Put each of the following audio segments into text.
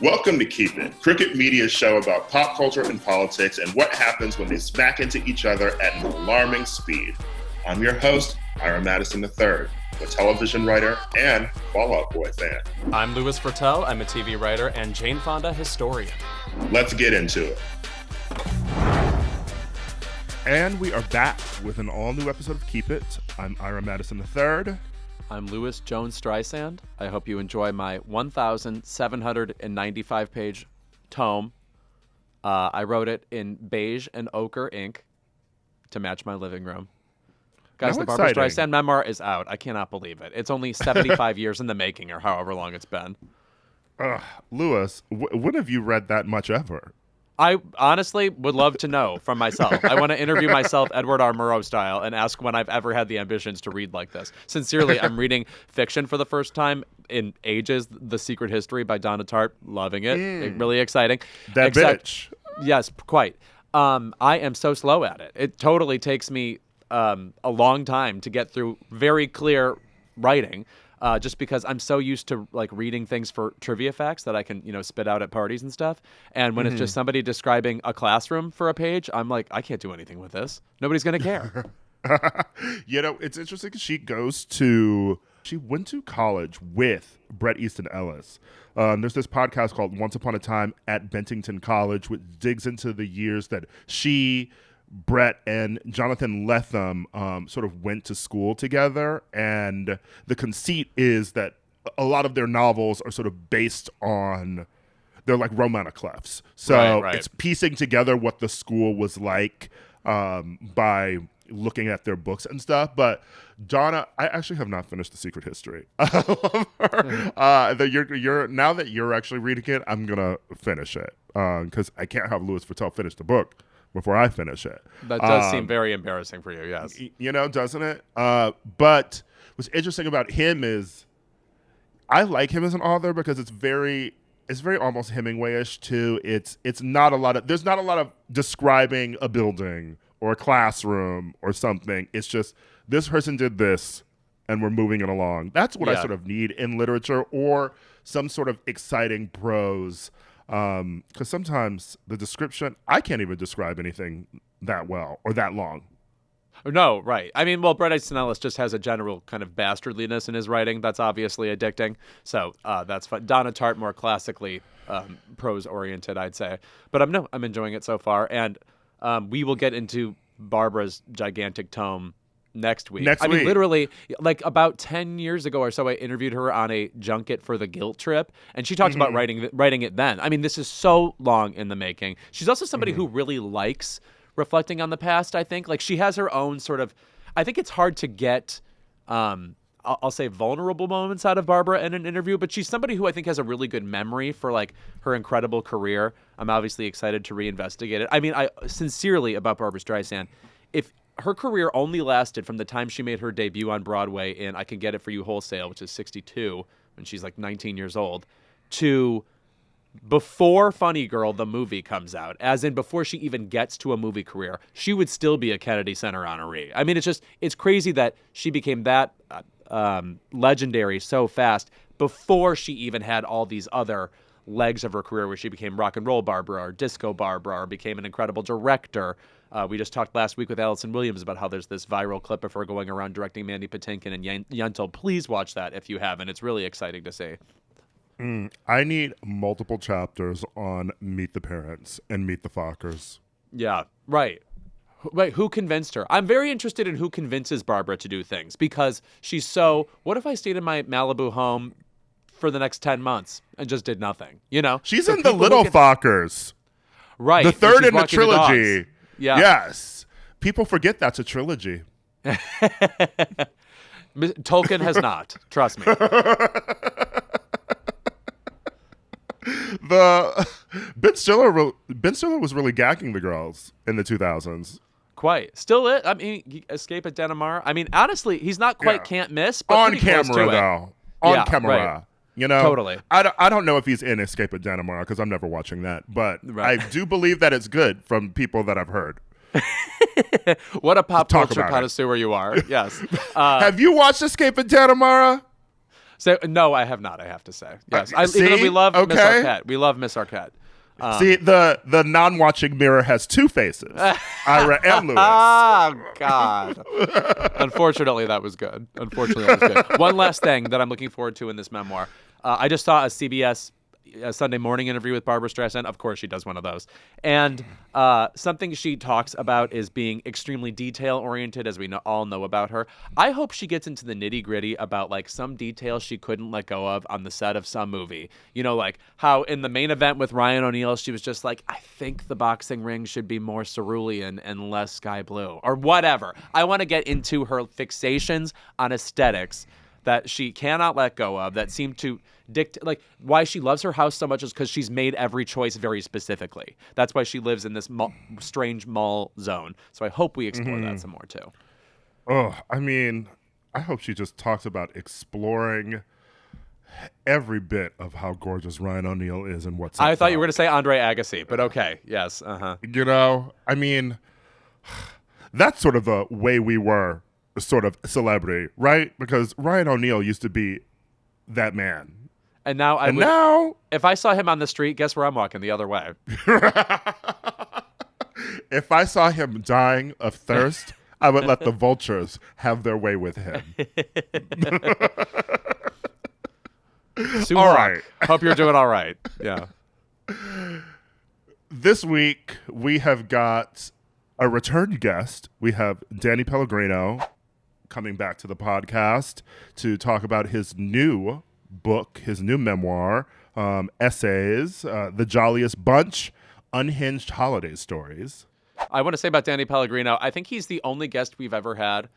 Welcome to Keep It, Cricket Media's show about pop culture and politics and what happens when they smack into each other at an alarming speed. I'm your host, Ira Madison III, a television writer and Fall Out Boy fan. I'm Louis Fertel. I'm a TV writer and Jane Fonda historian. Let's get into it. And we are back with an all-new episode of Keep It. I'm Ira Madison III. I'm Louis Jones Streisand. I hope you enjoy my 1,795-page tome. I wrote it in beige and ochre ink to match my living room. Guys, How the Barbra exciting. Streisand memoir is out. I cannot believe it. It's only 75 years in the making, or however long it's been. Louis, when have you read that much ever? I honestly would love to know from myself. I want to interview myself Edward R. Murrow style and ask when I've ever had the ambitions to read like this. Sincerely, I'm reading fiction for the first time in ages. The Secret History by Donna Tartt. Loving it. Really exciting. That bitch. Yes, quite. I am so slow at it. It totally takes me a long time to get through very clear writing. Just because I'm so used to like reading things for trivia facts that I can, spit out at parties and stuff. And when it's just somebody describing a classroom for a page, I'm like, I can't do anything with this. Nobody's going to care. It's interesting. She went to college with Bret Easton Ellis. There's this podcast called Once Upon a Time at Bentington College, which digs into the years that she, Bret, and Jonathan Lethem sort of went to school together, and the conceit is that a lot of their novels are sort of based on, they're like romanticlefs. So Right. it's piecing together what the school was like by looking at their books and stuff. But Donna, I actually have not finished The Secret History. I love her. Now that you're actually reading it, I'm gonna finish it because I can't have Louis Vuitton finish the book before I finish it. That does seem very embarrassing for you, yes. Doesn't it? But what's interesting about him is I like him as an author because it's very almost Hemingway-ish too. There's not a lot of describing a building or a classroom or something. It's just this person did this and we're moving it along. That's what I sort of need in literature, or some sort of exciting prose. Because sometimes the description, I can't even describe anything that well or that long. No, right. I mean, well, Bret Easton Ellis just has a general kind of bastardliness in his writing that's obviously addicting. So that's fun. Donna Tartt, more classically prose-oriented, I'd say. But I'm enjoying it so far. And we will get into Barbara's gigantic tome next week. I mean, literally, like about 10 years ago or so, I interviewed her on a junket for the Guilt Trip, and she talked about writing it then. I mean, this is so long in the making. She's also somebody who really likes reflecting on the past, I think. Like, she has her own sort of, I think it's hard to get, I'll say vulnerable moments out of Barbara in an interview, but she's somebody who I think has a really good memory for like her incredible career. I'm obviously excited to reinvestigate it. I mean, I sincerely, about Barbra Streisand, if her career only lasted from the time she made her debut on Broadway in I Can Get It For You Wholesale, which is 62, when she's like 19 years old, to before Funny Girl, the movie, comes out, as in before she even gets to a movie career, she would still be a Kennedy Center honoree. I mean, it's crazy that she became that legendary so fast before she even had all these other legs of her career where she became rock and roll Barbara or disco Barbara or became an incredible director. We just talked last week with Allison Williams about how there's this viral clip of her going around directing Mandy Patinkin and Yentl. Please watch that if you haven't. It's really exciting to see. I need multiple chapters on Meet the Parents and Meet the Fockers. Yeah, right. Wait, who convinced her? I'm very interested in who convinces Barbara to do things, because she's so, what if I stayed in my Malibu home for the next 10 months and just did nothing, She's in The Little Fockers. Right. The third in the walking the trilogy. dogs. Yeah. Yes. People forget that's a trilogy. Tolkien has not. Trust me. Ben Stiller was really gagging the girls in the 2000s. Quite. Still it. I mean, Escape at Dannemora. I mean, honestly, he's not quite can't miss, but on pretty close to camera, it. though. On camera. Right. Totally. I don't know if he's in Escape at Dannemora because I'm never watching that, but I do believe that it's good from people that I've heard. What a pop culture connoisseur you are. Yes. Have you watched Escape at Dannemora? So no, I have not. I have to say, yes. See? Even though we love Miss Okay. Arquette. We love Miss Arquette. See, the non-watching mirror has two faces. Ira and Louis. Oh, God. Unfortunately, that was good. One last thing that I'm looking forward to in this memoir. I just saw a CBS Sunday Morning interview with Barbra Streisand. Of course, she does one of those. And something she talks about is being extremely detail-oriented, as we all know about her. I hope she gets into the nitty-gritty about, like, some details she couldn't let go of on the set of some movie. You know, like how in the main event with Ryan O'Neal, she was just like, I think the boxing ring should be more cerulean and less sky blue, or whatever. I want to get into her fixations on aesthetics that she cannot let go of, that seem to dictate, like, why she loves her house so much is because she's made every choice very specifically. That's why she lives in this strange mall zone. So I hope we explore that some more too. Oh, I mean, I hope she just talks about exploring every bit of how gorgeous Ryan O'Neal is and what's. I thought you were going to say Andre Agassi, but okay, yes, You know, I mean, that's sort of the way we were sort of celebrity, right? Because Ryan O'Neal used to be that man. And now if I saw him on the street, guess where I'm walking? The other way. If I saw him dying of thirst, I would let the vultures have their way with him. All right. Hope you're doing all right. Yeah. This week, we have got a return guest. We have Danny Pellegrino coming back to the podcast to talk about his new book, his new memoir, essays, The Jolliest Bunch, Unhinged Holiday Stories. I want to say about Danny Pellegrino, I think he's the only guest we've ever had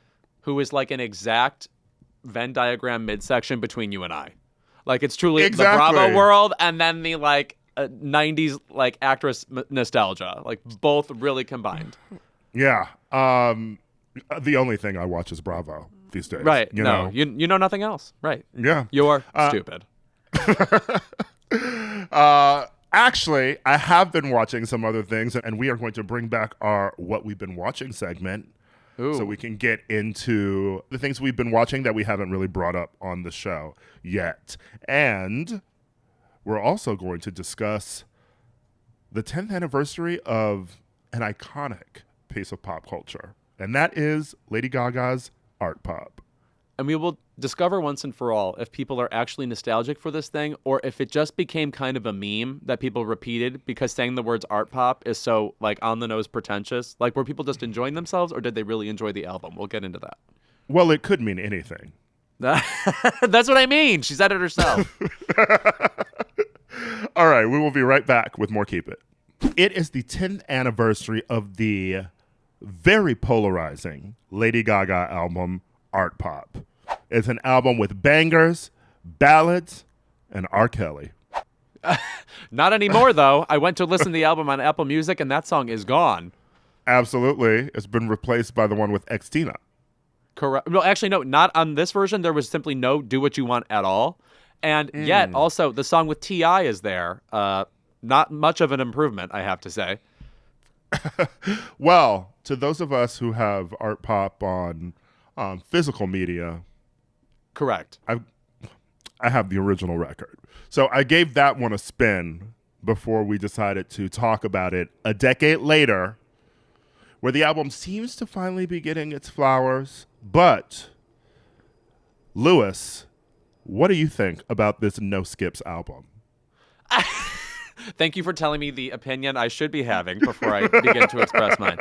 who is like an exact Venn diagram midsection between you and I. Like, it's truly the Bravo world and then the, like, 90s, like, actress nostalgia. Like, both really combined. Yeah. The only thing I watch is Bravo these days. Right. You no, know? you know nothing else. Right. Yeah. You're stupid. Actually, I have been watching some other things, and we are going to bring back our What We've Been Watching segment. Ooh. So we can get into the things we've been watching that we haven't really brought up on the show yet. And we're also going to discuss the 10th anniversary of an iconic piece of pop culture, and that is Lady Gaga's Artpop. And we will discover once and for all if people are actually nostalgic for this thing or if it just became kind of a meme that people repeated because saying the words art pop is so, like, on the nose pretentious. Like, were people just enjoying themselves or did they really enjoy the album? We'll get into that. Well, it could mean anything. That's what I mean. She said it herself. All right, we will be right back with more Keep It. It is the 10th anniversary of the very polarizing Lady Gaga album, Artpop. It's an album with bangers, ballads, and R. Kelly. Not anymore, though. I went to listen to the album on Apple Music, and that song is gone. Absolutely. It's been replaced by the one with Xtina. Correct. No, actually, no, not on this version. There was simply no Do What You Want at all. And yet, also, the song with T.I. is there. Not much of an improvement, I have to say. Well, to those of us who have Artpop on physical media, correct. I have the original record. So I gave that one a spin before we decided to talk about it a decade later, where the album seems to finally be getting its flowers. But, Louis, what do you think about this No Skips album? Thank you for telling me the opinion I should be having before I begin to express mine.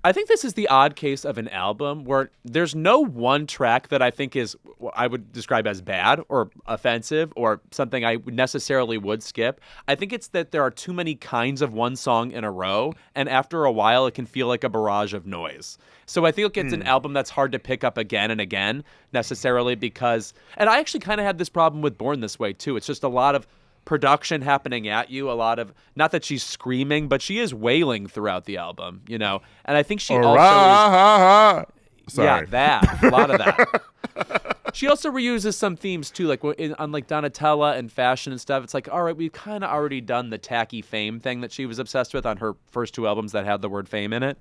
I think this is the odd case of an album where there's no one track that I think is what I would describe as bad or offensive or something I necessarily would skip. I think it's that there are too many kinds of one song in a row, and after a while it can feel like a barrage of noise. So I think it's an album that's hard to pick up again and again necessarily because, and I actually kind of had this problem with Born This Way too. It's just a lot of production happening at you, a lot of, not that she's screaming, but she is wailing throughout the album, you know? And I think she also is, yeah, that, a lot of that. She also reuses some themes too, like on like Donatella and fashion and stuff. It's like, all right, we've kind of already done the tacky fame thing that she was obsessed with on her first two albums that had the word fame in it.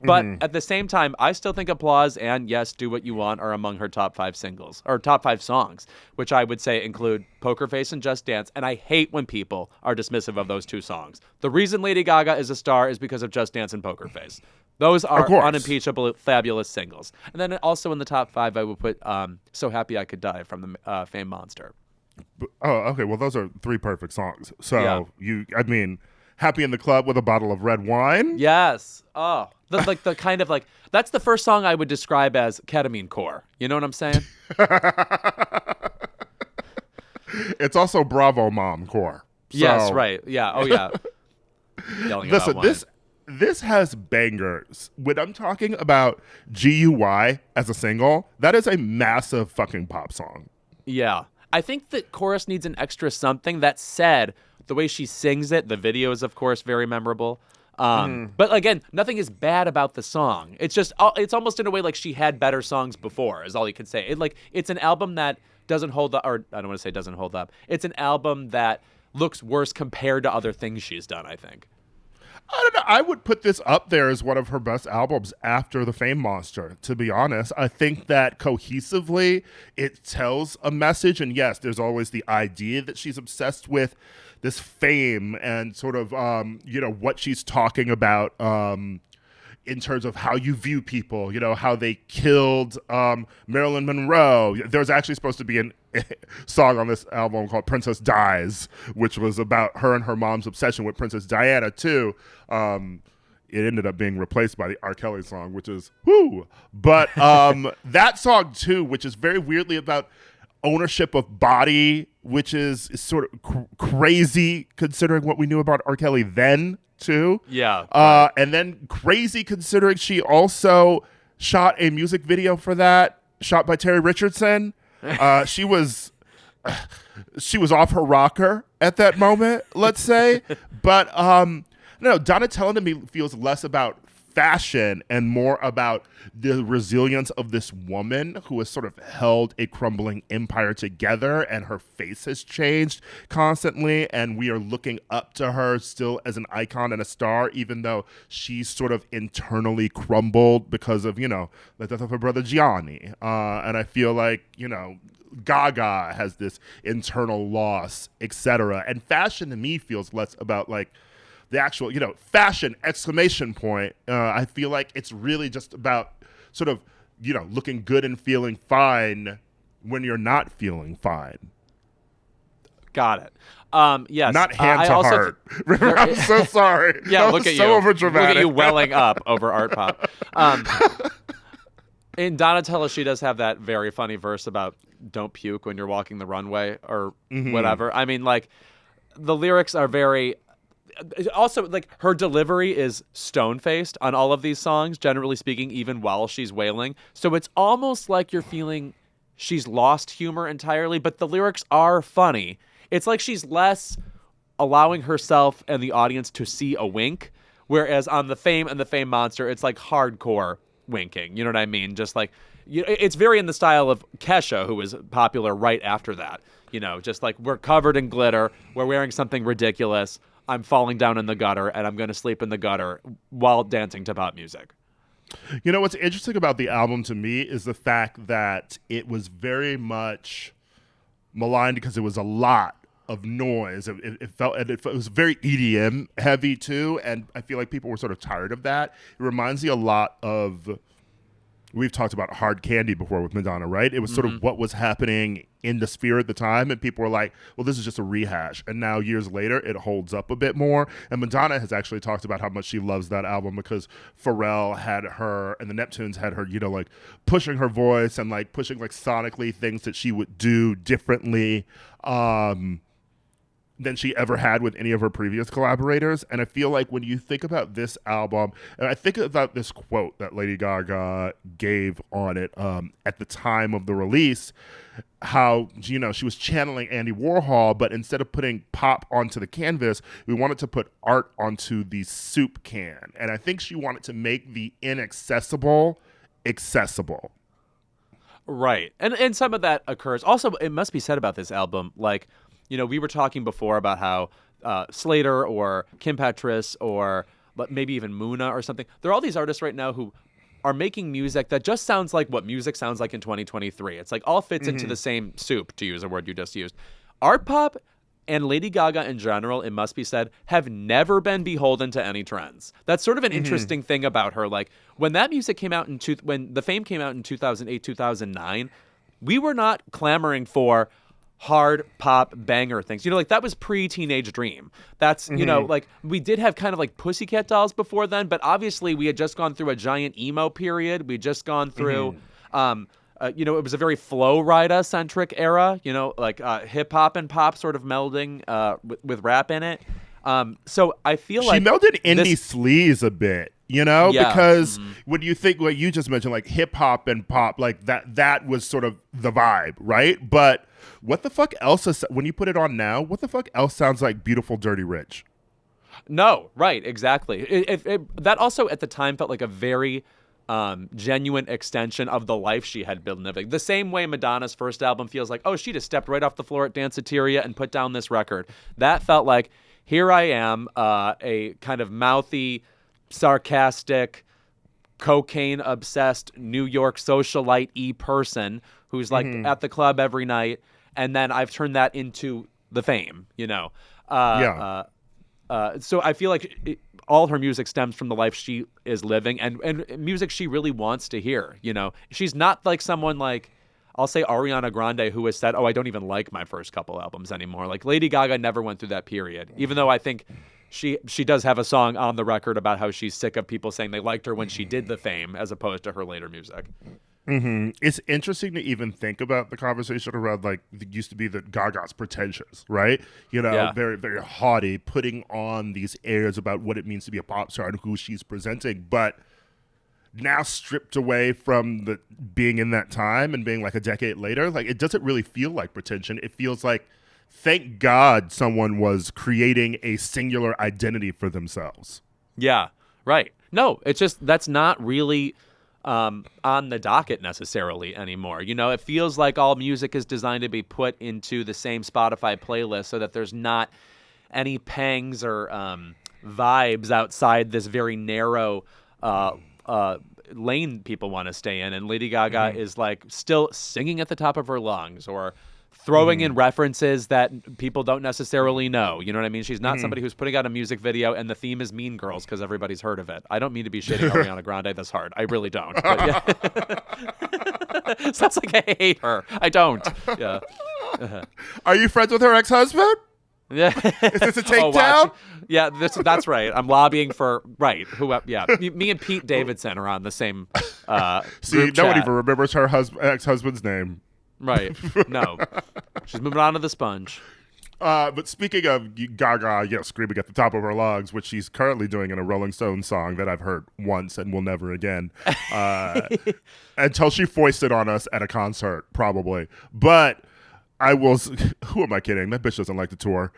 But at the same time, I still think Applause and Yes, Do What You Want are among her top 5 singles, or top 5 songs, which I would say include Poker Face and Just Dance. And I hate when people are dismissive of those two songs. The reason Lady Gaga is a star is because of Just Dance and Poker Face. Those are unimpeachable, fabulous singles. And then also in the top 5, I would put So Happy I Could Die from the Fame Monster. Oh, okay. Well, those are 3 perfect songs. So Happy in the Club with a bottle of red wine. Yes. Oh, the kind of like, that's the first song I would describe as ketamine core. You know what I'm saying? It's also Bravo Mom core. So. Yes, right. Yeah. Oh, yeah. Listen, this has bangers. When I'm talking about GUY as a single, that is a massive fucking pop song. Yeah. I think the chorus needs an extra something. That said, the way she sings it, the video is, of course, very memorable. But again, nothing is bad about the song. It's just, it's almost in a way like she had better songs before, is all you can say. It's an album that doesn't hold up, or I don't want to say doesn't hold up. It's an album that looks worse compared to other things she's done, I think. I don't know. I would put this up there as one of her best albums after The Fame Monster, to be honest. I think that cohesively it tells a message. And yes, there's always the idea that she's obsessed with this fame and sort of, what she's talking about in terms of how you view people, how they killed Marilyn Monroe. There's actually supposed to be a song on this album called Princess Dies, which was about her and her mom's obsession with Princess Diana, too. It ended up being replaced by the R. Kelly song, which is whoo. But that song, too, which is very weirdly about ownership of body, which is sort of crazy considering what we knew about R. Kelly then, too. Yeah. Right. And then crazy considering she also shot a music video for that, shot by Terry Richardson. She was off her rocker at that moment, let's say. But no, Donatella to me feels less about fashion and more about the resilience of this woman who has sort of held a crumbling empire together, and her face has changed constantly, and we are looking up to her still as an icon and a star, even though she's sort of internally crumbled because of, the death of her brother Gianni. And I feel like, Gaga has this internal loss, etc. And fashion to me feels less about like the actual, fashion exclamation point. I feel like it's really just about sort of, looking good and feeling fine when you're not feeling fine. Got it. Yes. Not hand to heart. I'm so sorry. Yeah, look at you. So overdramatic. Look at you welling up over Artpop. In Donatella, she does have that very funny verse about don't puke when you're walking the runway or whatever. I mean, like, the lyrics are very... Also, like, her delivery is stone-faced on all of these songs, generally speaking, even while she's wailing. So it's almost like you're feeling she's lost humor entirely, but the lyrics are funny. It's like she's less allowing herself and the audience to see a wink, whereas on The Fame and The Fame Monster, it's like hardcore winking. You know what I mean? Just like, it's very in the style of Kesha, who was popular right after that. Just like, we're covered in glitter, we're wearing something ridiculous, I'm falling down in the gutter, and I'm going to sleep in the gutter while dancing to pop music. What's interesting about the album to me is the fact that it was very much maligned because it was a lot of noise. It was very EDM heavy too, and I feel like people were sort of tired of that. It reminds me a lot of, we've talked about Hard Candy before with Madonna, right? It was sort of what was happening in the sphere at the time, and people were like, well, this is just a rehash. And now years later, it holds up a bit more. And Madonna has actually talked about how much she loves that album because Pharrell had her, and the Neptunes had her, like pushing her voice and like pushing like sonically things that she would do differently than she ever had with any of her previous collaborators. And I feel like when you think about this album, and I think about this quote that Lady Gaga gave on it at the time of the release, how, she was channeling Andy Warhol, but instead of putting pop onto the canvas, we wanted to put art onto the soup can. And I think she wanted to make the inaccessible accessible. Right. And some of that occurs. Also, it must be said about this album, like, we were talking before about how Slater or Kim Petras or but maybe even Muna or something. There are all these artists right now who are making music that just sounds like what music sounds like in 2023. It's like all fits into the same soup, to use a word you just used. Artpop and Lady Gaga in general, it must be said, have never been beholden to any trends. That's sort of an interesting thing about her. Like when that music came out when the Fame came out in 2008, 2009, we were not clamoring for hard pop banger things. Like that was pre-Teenage Dream. That's, like we did have kind of like Pussycat Dolls before then, but obviously we had just gone through a giant emo period. We'd just gone through, it was a very Flo Rida centric era, like hip hop and pop sort of melding with rap in it. So I feel like she melded indie sleaze a bit, because when you think what you just mentioned, like hip hop and pop, like that was sort of the vibe, right? But what the fuck else when you put it on now? What the fuck else sounds like Beautiful Dirty Rich? No, right, exactly. That also at the time felt like a very genuine extension of the life she had been living. The same way Madonna's first album feels like, oh, she just stepped right off the floor at Danceteria and put down this record. That felt like, here I am, a kind of mouthy, sarcastic, cocaine-obsessed New York socialite-y person who's like at the club every night, and then I've turned that into the Fame, So I feel like all her music stems from the life she is living and music she really wants to hear, She's not like someone like, I'll say Ariana Grande, who has said, oh, I don't even like my first couple albums anymore. Like Lady Gaga never went through that period, even though I think she does have a song on the record about how she's sick of people saying they liked her when she did the Fame as opposed to her later music. It's interesting to even think about the conversation around like it used to be that Gaga's pretentious, right? Very, very haughty, putting on these airs about what it means to be a pop star and who she's presenting. But now stripped away from the being in that time and being like a decade later, like it doesn't really feel like pretension. It feels like, thank God someone was creating a singular identity for themselves. Yeah, right. No, it's just that's not really on the docket necessarily anymore. It feels like all music is designed to be put into the same Spotify playlist so that there's not any pangs or vibes outside this very narrow lane people want to stay in. And Lady Gaga is like still singing at the top of her lungs or throwing in references that people don't necessarily know. You know what I mean? She's not somebody who's putting out a music video and the theme is Mean Girls because everybody's heard of it. I don't mean to be shitting Ariana Grande this hard. I really don't. But yeah. Sounds like I hate her. I don't. Yeah. Are you friends with her ex-husband? Yeah. Is this a takedown? Yeah, that's right. I'm lobbying for Yeah, me and Pete Davidson are on the same. See, no one even remembers her ex-husband's name. Right. No. She's moving on to the sponge. But speaking of Gaga, screaming at the top of her lungs, which she's currently doing in a Rolling Stones song that I've heard once and will never again, until she foisted on us at a concert, probably. But I will. Who am I kidding? That bitch doesn't like the tour.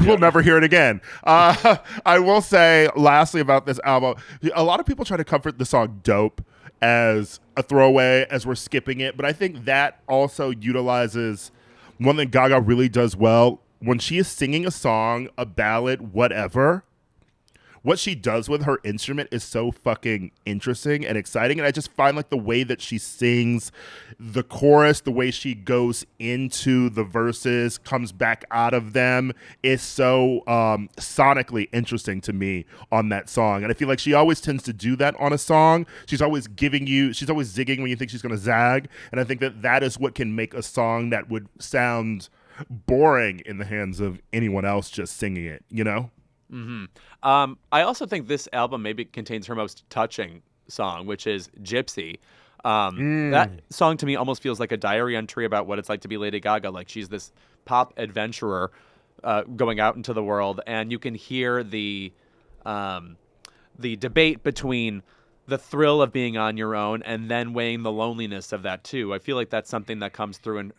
We'll never hear it again. I will say, lastly, about this album, a lot of people try to comfort the song "Dope" as a throwaway, as we're skipping it. But I think that also utilizes one thing Gaga really does well. When she is singing a song, a ballad, whatever, what she does with her instrument is so fucking interesting and exciting. And I just find like the way that she sings the chorus, the way she goes into the verses, comes back out of them is so sonically interesting to me on that song. And I feel like she always tends to do that on a song. She's always zigging when you think she's going to zag. And I think that is what can make a song that would sound boring in the hands of anyone else just singing it, Mm-hmm. I also think this album maybe contains her most touching song, which is Gypsy. That song to me almost feels like a diary entry about what it's like to be Lady Gaga. Like she's this pop adventurer going out into the world, and you can hear the debate between the thrill of being on your own and then weighing the loneliness of that too. I feel like that's something that comes through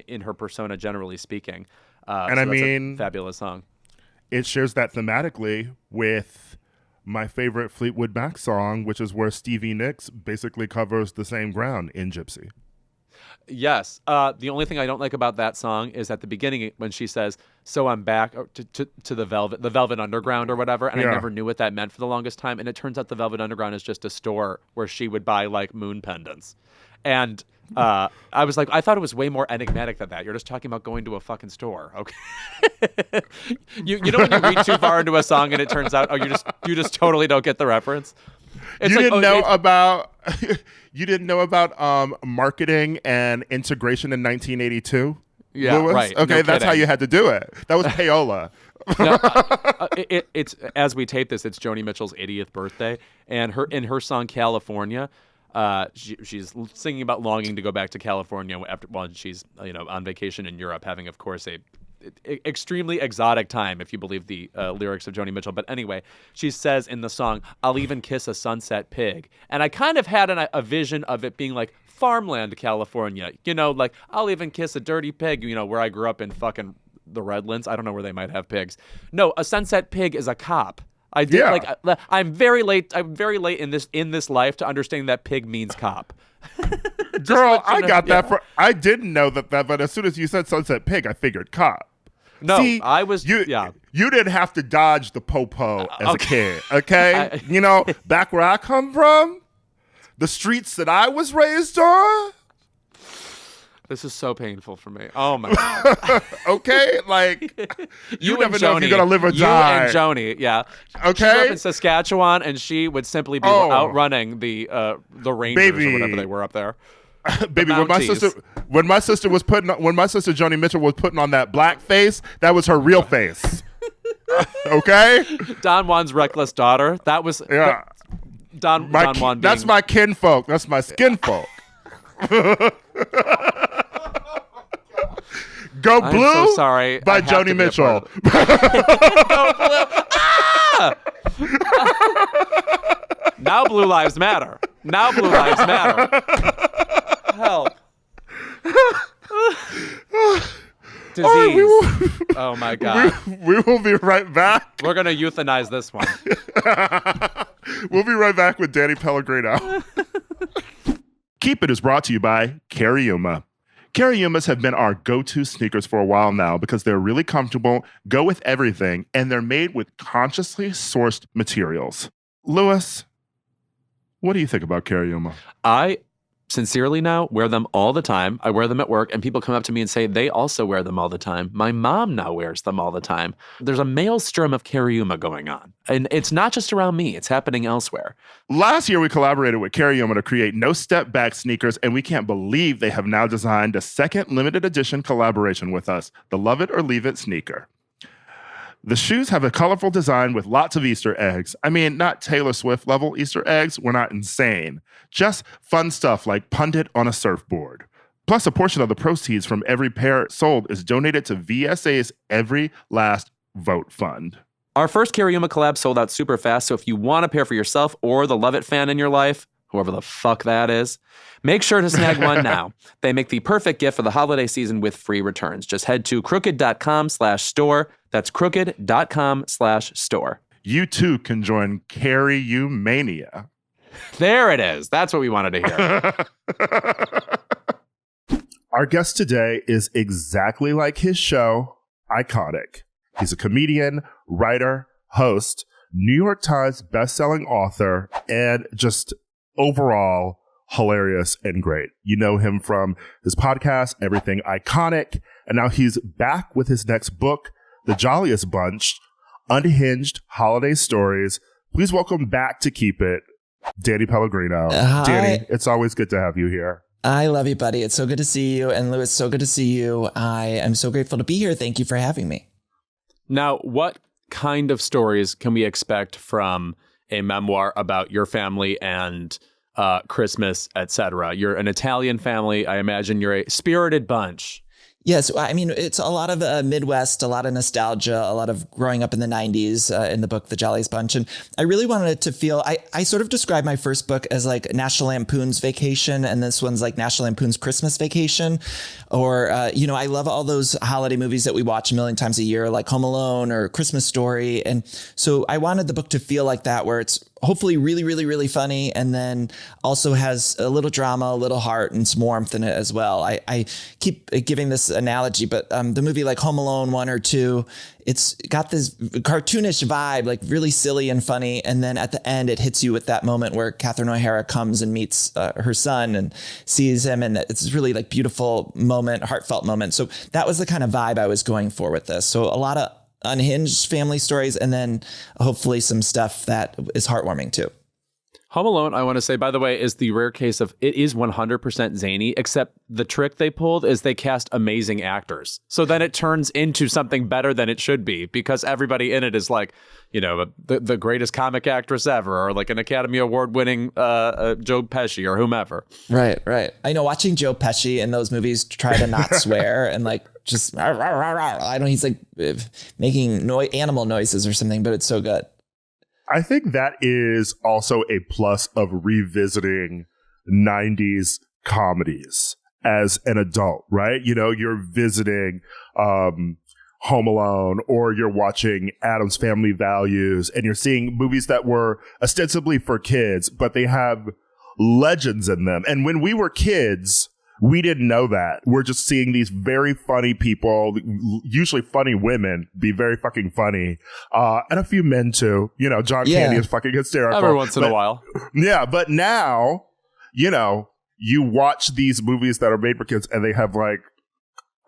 in her persona, generally speaking. And I mean, a fabulous song. It shares that thematically with my favorite Fleetwood Mac song, which is where Stevie Nicks basically covers the same ground in Gypsy. Yes. The only thing I don't like about that song is at the beginning when she says, "So I'm back to the Velvet Underground or whatever," and I never knew what that meant for the longest time. And it turns out the Velvet Underground is just a store where she would buy like moon pendants. And I was like, I thought it was way more enigmatic than that. You're just talking about going to a fucking store, okay? you know when you read too far into a song and it turns out, you just totally don't get the reference. It's you didn't know about you didn't know about marketing and integration in 1982. Yeah, Louis? right. Okay, No that's how kidding. you had to do it. That was payola. No, it's as we tape this, it's Joni Mitchell's 80th birthday, and in her song California, she's singing about longing to go back to California while she's on vacation in Europe, having of course a extremely exotic time, if you believe the lyrics of Joni Mitchell. But anyway, she says in the song, "I'll even kiss a sunset pig," and I kind of had a vision of it being like farmland California, like I'll even kiss a dirty pig, where I grew up in fucking the Redlands. I don't know where they might have pigs. No, a sunset pig is a cop. I did I'm very late in this life to understanding that pig means cop. Girl, I got that I didn't know that, but as soon as you said sunset pig, I figured cop. No, See, I was you didn't have to dodge the po-po as a kid, okay? Back where I come from, the streets that I was raised on. This is so painful for me. Oh my God. Okay, like you never know if you're gonna live or die. You and Joni, yeah. Okay. She grew up in Saskatchewan, and she would simply be outrunning the Rangers or whatever they were up there. Baby, when my sister Joni Mitchell was putting on that black face, that was her real face. Okay. Don Juan's reckless daughter. That was Don Juan. That's my kinfolk. That's my skinfolk. Go Blue. I'm so sorry. By Joni Mitchell. Go Blue. Ah! Now Blue Lives Matter. Now Blue Lives Matter. Help. Disease. Oh my God. We will be right back. We're gonna euthanize this one. We'll be right back with Danny Pellegrino. Keep It is brought to you by Carryuma. Carryumas have been our go-to sneakers for a while now because they're really comfortable, go with everything, and they're made with consciously sourced materials. Louis, what do you think about Carryuma? I sincerely now wear them all the time. I wear them at work, and people come up to me and say they also wear them all the time. My mom now wears them all the time. There's a maelstrom of Carryuma going on, and it's not just around me. It's happening elsewhere. Last year, we collaborated with Carryuma to create No Step Back sneakers, and we can't believe they have now designed a second limited edition collaboration with us, the Love It or Leave It sneaker. The shoes have a colorful design with lots of Easter eggs. I mean, not Taylor Swift level Easter eggs. We're not insane. Just fun stuff like Pundit on a surfboard. Plus, a portion of the proceeds from every pair sold is donated to VSA's Every Last Vote Fund. Our first Carryuma collab sold out super fast, so if you want a pair for yourself or the Love It fan in your life, whoever the fuck that is, make sure to snag one now. They make the perfect gift for the holiday season with free returns. Just head to crooked.com/store. That's crooked.com/store. You too can join Carryumania. There it is. That's what we wanted to hear. Our guest today is exactly like his show, Iconic. He's a comedian, writer, host, New York Times bestselling author, and just overall hilarious and great. You know him from his podcast, Everything Iconic, and now he's back with his next book, The Jolliest Bunch, Unhinged Holiday Stories. Please welcome back to Keep It, Danny Pellegrino. Danny, it's always good to have you here. I love you, buddy. It's so good to see you. And Louis, so good to see you. I am so grateful to be here. Thank you for having me. Now, what kind of stories can we expect from a memoir about your family and Christmas, etc.? You're an Italian family. I imagine you're a spirited bunch. Yes. I mean, it's a lot of Midwest, a lot of nostalgia, a lot of growing up in the 90s in the book, The Jolliest Bunch. And I really wanted it to feel, I sort of described my first book as like National Lampoon's Vacation. And this one's like National Lampoon's Christmas Vacation. Or, I love all those holiday movies that we watch a million times a year, like Home Alone or Christmas Story. And so I wanted the book to feel like that, where it's hopefully really, really, really funny, and then also has a little drama, a little heart, and some warmth in it as well. I keep giving this analogy, but the movie like Home Alone 1 or 2, it's got this cartoonish vibe, like really silly and funny. And then at the end, it hits you with that moment where Catherine O'Hara comes and meets her son and sees him. And it's this really like beautiful moment, heartfelt moment. So that was the kind of vibe I was going for with this. So a lot of unhinged family stories, and then hopefully some stuff that is heartwarming too. Home Alone, I want to say, by the way, is the rare case of it is 100% zany, except the trick they pulled is they cast amazing actors. So then it turns into something better than it should be, because everybody in it is like, you know, the greatest comic actress ever, or like an Academy Award winning Joe Pesci or whomever. Right. I know, watching Joe Pesci in those movies try to not swear and like just, I don't know, he's like making animal noises or something, but it's so good. I think that is also a plus of revisiting 90s comedies as an adult, right? You know, you're visiting Home Alone, or you're watching Addams Family Values, and you're seeing movies that were ostensibly for kids, but they have legends in them. And when we were kids, we didn't know that. We're just seeing these very funny people, usually funny women, be very fucking funny. And a few men too. You know, John Candy is fucking hysterical. Every once in a while. Yeah, but now, you know, you watch these movies that are made for kids and they have like,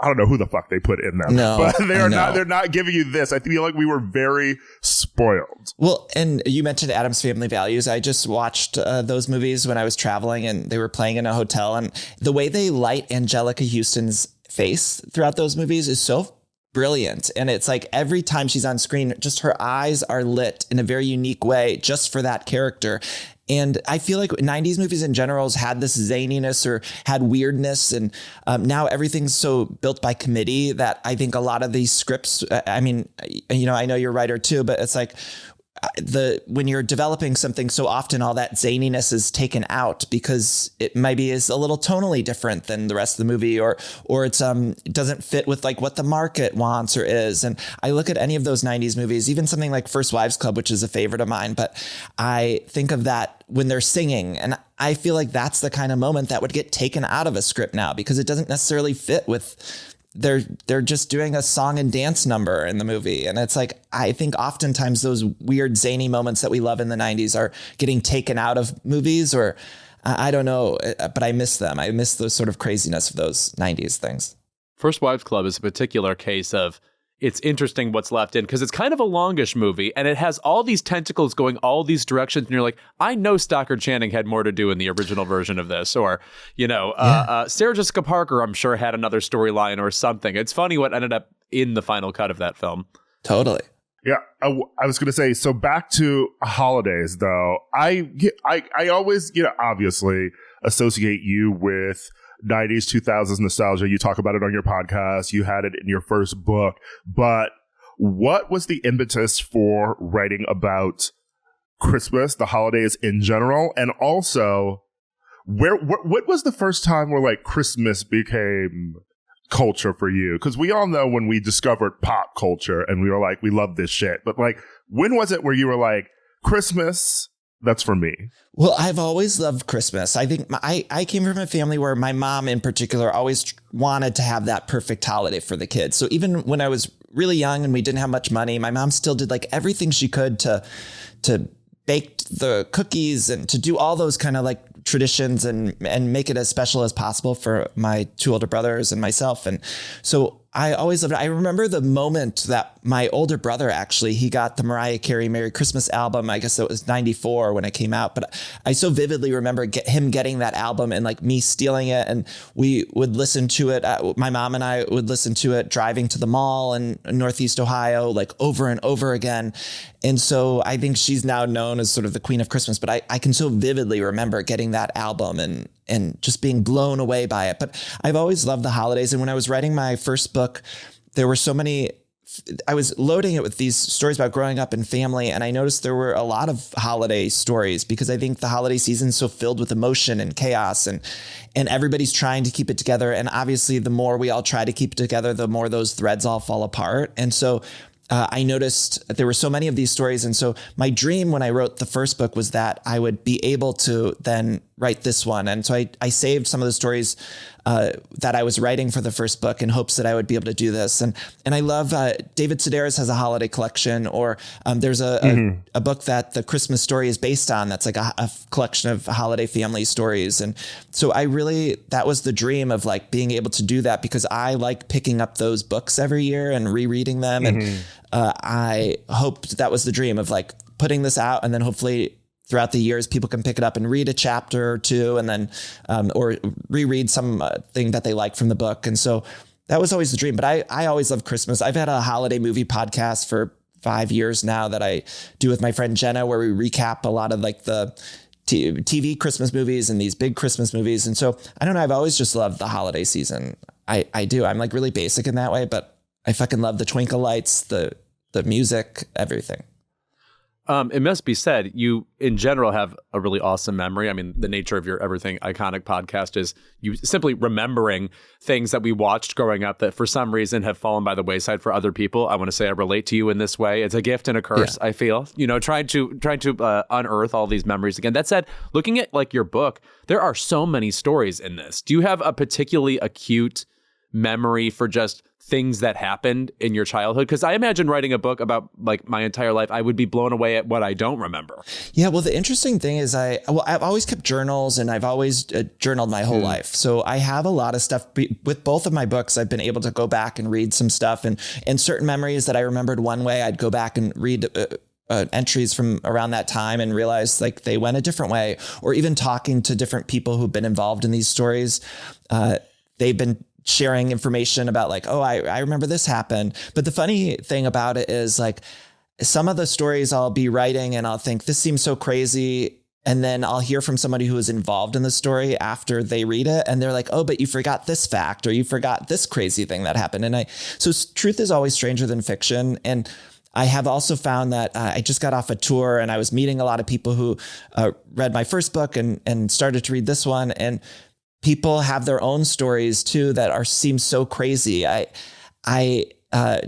I don't know who the fuck they put in them. No, but they're not giving you this. I feel like we were very spoiled. Well, and you mentioned Addams Family Values. I just watched those movies when I was traveling, and they were playing in a hotel, and the way they light Angelica Houston's face throughout those movies is so brilliant. And it's like every time she's on screen, just her eyes are lit in a very unique way just for that character. And I feel like 90s movies in general has had this zaniness or had weirdness. And now everything's so built by committee that I think a lot of these scripts, I mean, you know, I know you're a writer too, but it's like when you're developing something so often, all that zaniness is taken out because it maybe is a little tonally different than the rest of the movie, or it's it doesn't fit with like what the market wants or is. And I look at any of those 90s movies, even something like First Wives Club, which is a favorite of mine, but I think of that when they're singing, and I feel like that's the kind of moment that would get taken out of a script now because it doesn't necessarily fit with they're just doing a song and dance number in the movie. And it's like, I think oftentimes those weird zany moments that we love in the 90s are getting taken out of movies, or I don't know, but I miss them. I miss the sort of craziness of those 90s things. First Wives Club is a particular case of it's interesting what's left in, because it's kind of a longish movie and it has all these tentacles going all these directions. And you're like, I know Stockard Channing had more to do in the original version of this, or, you know, Sarah Jessica Parker, I'm sure, had another storyline or something. It's funny what ended up in the final cut of that film. Totally. Yeah, I was going to say, so back to holidays, though. I always, you know, obviously associate you with 90s, 2000s nostalgia. You talk about it on your podcast. You had it in your first book. But what was the impetus for writing about Christmas, the holidays in general? And also, what was the first time where like Christmas became culture for you? Because we all know when we discovered pop culture and we were like, we love this shit. But like, when was it where you were like, Christmas, that's for me? Well, I've always loved Christmas. I think I came from a family where my mom in particular always wanted to have that perfect holiday for the kids. So even when I was really young and we didn't have much money, my mom still did like everything she could to bake the cookies and to do all those kind of like traditions and make it as special as possible for my two older brothers and myself. And so I always loved it. I remember the moment that my older brother, actually, he got the Mariah Carey Merry Christmas album. I guess it was 94 when it came out. But I so vividly remember him getting that album and like me stealing it. And we would listen to it. My mom and I would listen to it driving to the mall in Northeast Ohio, like over and over again. And so I think she's now known as sort of the Queen of Christmas. But I can so vividly remember getting that album and just being blown away by it. But I've always loved the holidays. And when I was writing my first book, there were so many, I was loading it with these stories about growing up in family. And I noticed there were a lot of holiday stories because I think the holiday season is so filled with emotion and chaos and everybody's trying to keep it together. And obviously the more we all try to keep it together, the more those threads all fall apart. And so I noticed there were so many of these stories. And so my dream when I wrote the first book was that I would be able to then write this one. And so I saved some of the stories that I was writing for the first book in hopes that I would be able to do this. And I love David Sedaris has a holiday collection, or there's a book that the Christmas Story is based on. That's like a collection of holiday family stories. And so that was the dream of like being able to do that, because I like picking up those books every year and rereading them. And I hoped that was the dream of like putting this out, and then hopefully throughout the years, people can pick it up and read a chapter or two, and then or reread some thing that they like from the book. And so that was always the dream. But I always love Christmas. I've had a holiday movie podcast for 5 years now that I do with my friend Jenna, where we recap a lot of like the TV Christmas movies and these big Christmas movies. And so I don't know, I've always just loved the holiday season. I do. I'm like really basic in that way, but I fucking love the twinkle lights, the music, everything. It must be said, you in general have a really awesome memory. I mean, the nature of your Everything Iconic podcast is you simply remembering things that we watched growing up that for some reason have fallen by the wayside for other people. I want to say I relate to you in this way. It's a gift and a curse, I feel, trying to unearth all these memories again. That said, looking at like your book, there are so many stories in this. Do you have a particularly acute memory for just things that happened in your childhood? Because I imagine writing a book about like my entire life, I would be blown away at what I don't remember. Yeah, well, the interesting thing is I've always kept journals, and I've always journaled my whole life. So I have a lot of stuff. With both of my books, I've been able to go back and read some stuff, and certain memories that I remembered one way, I'd go back and read entries from around that time and realize like they went a different way. Or even talking to different people who've been involved in these stories, they've been sharing information about like, oh, I remember this happened. But the funny thing about it is like some of the stories I'll be writing and I'll think this seems so crazy. And then I'll hear from somebody who was involved in the story after they read it. And they're like, oh, but you forgot this fact, or you forgot this crazy thing that happened. And so truth is always stranger than fiction. And I have also found that I just got off a tour and I was meeting a lot of people who read my first book and started to read this one. And people have their own stories too that seem so crazy. I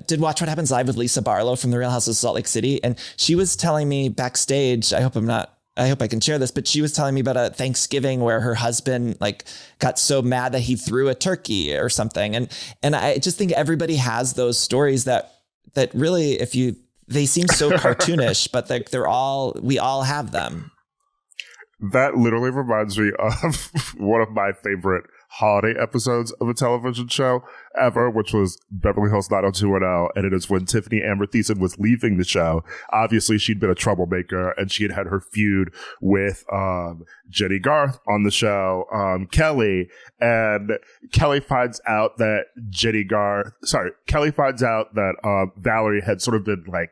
did Watch What Happens Live with Lisa Barlow from The Real House of Salt Lake City, and she was telling me backstage, I hope I can share this, but she was telling me about a Thanksgiving where her husband like got so mad that he threw a turkey or something. And I just think everybody has those stories that really, they seem so cartoonish, but we all have them. That literally reminds me of one of my favorite holiday episodes of a television show ever, which was Beverly Hills 90210. And it is when Tiffany Amber Thiessen was leaving the show. Obviously, she'd been a troublemaker, and she had her feud with Jenny Garth on the show, Kelly. And Kelly finds out that Valerie had sort of been like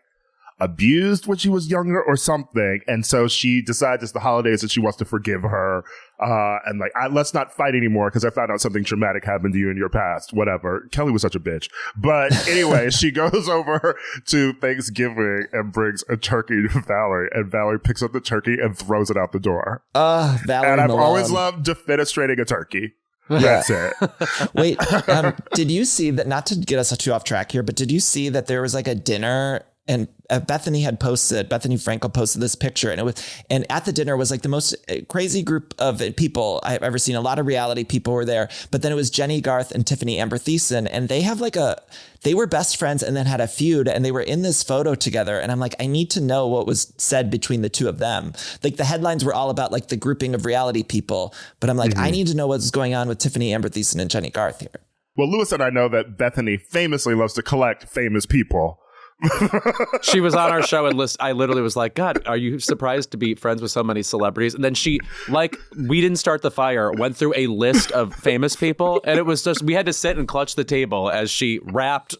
abused when she was younger or something. And so she decides it's the holidays that she wants to forgive her. And like, let's not fight anymore because I found out something traumatic happened to you in your past. Whatever. Kelly was such a bitch. But anyway, she goes over to Thanksgiving and brings a turkey to Valerie. And Valerie picks up the turkey and throws it out the door. Valerie and I've Malone. always loved defenestrating a turkey. That's it. Wait, did you see that, not to get us too off track here, but did you see that there was like a dinner? And Bethany Frankel posted this picture, and at the dinner was like the most crazy group of people I've ever seen. A lot of reality people were there, but then it was Jenny Garth and Tiffany Amber Thiessen, and they have they were best friends and then had a feud, and they were in this photo together. And I'm like, I need to know what was said between the two of them. Like the headlines were all about like the grouping of reality people, but I'm like, I need to know what's going on with Tiffany Amber Thiessen and Jenny Garth here. Well, Lewis and I know that Bethany famously loves to collect famous people. She was on our show and I literally was like, God, are you surprised to be friends with so many celebrities? And then she, like, we didn't start the fire, went through a list of famous people, and it was just, we had to sit and clutch the table as she rapped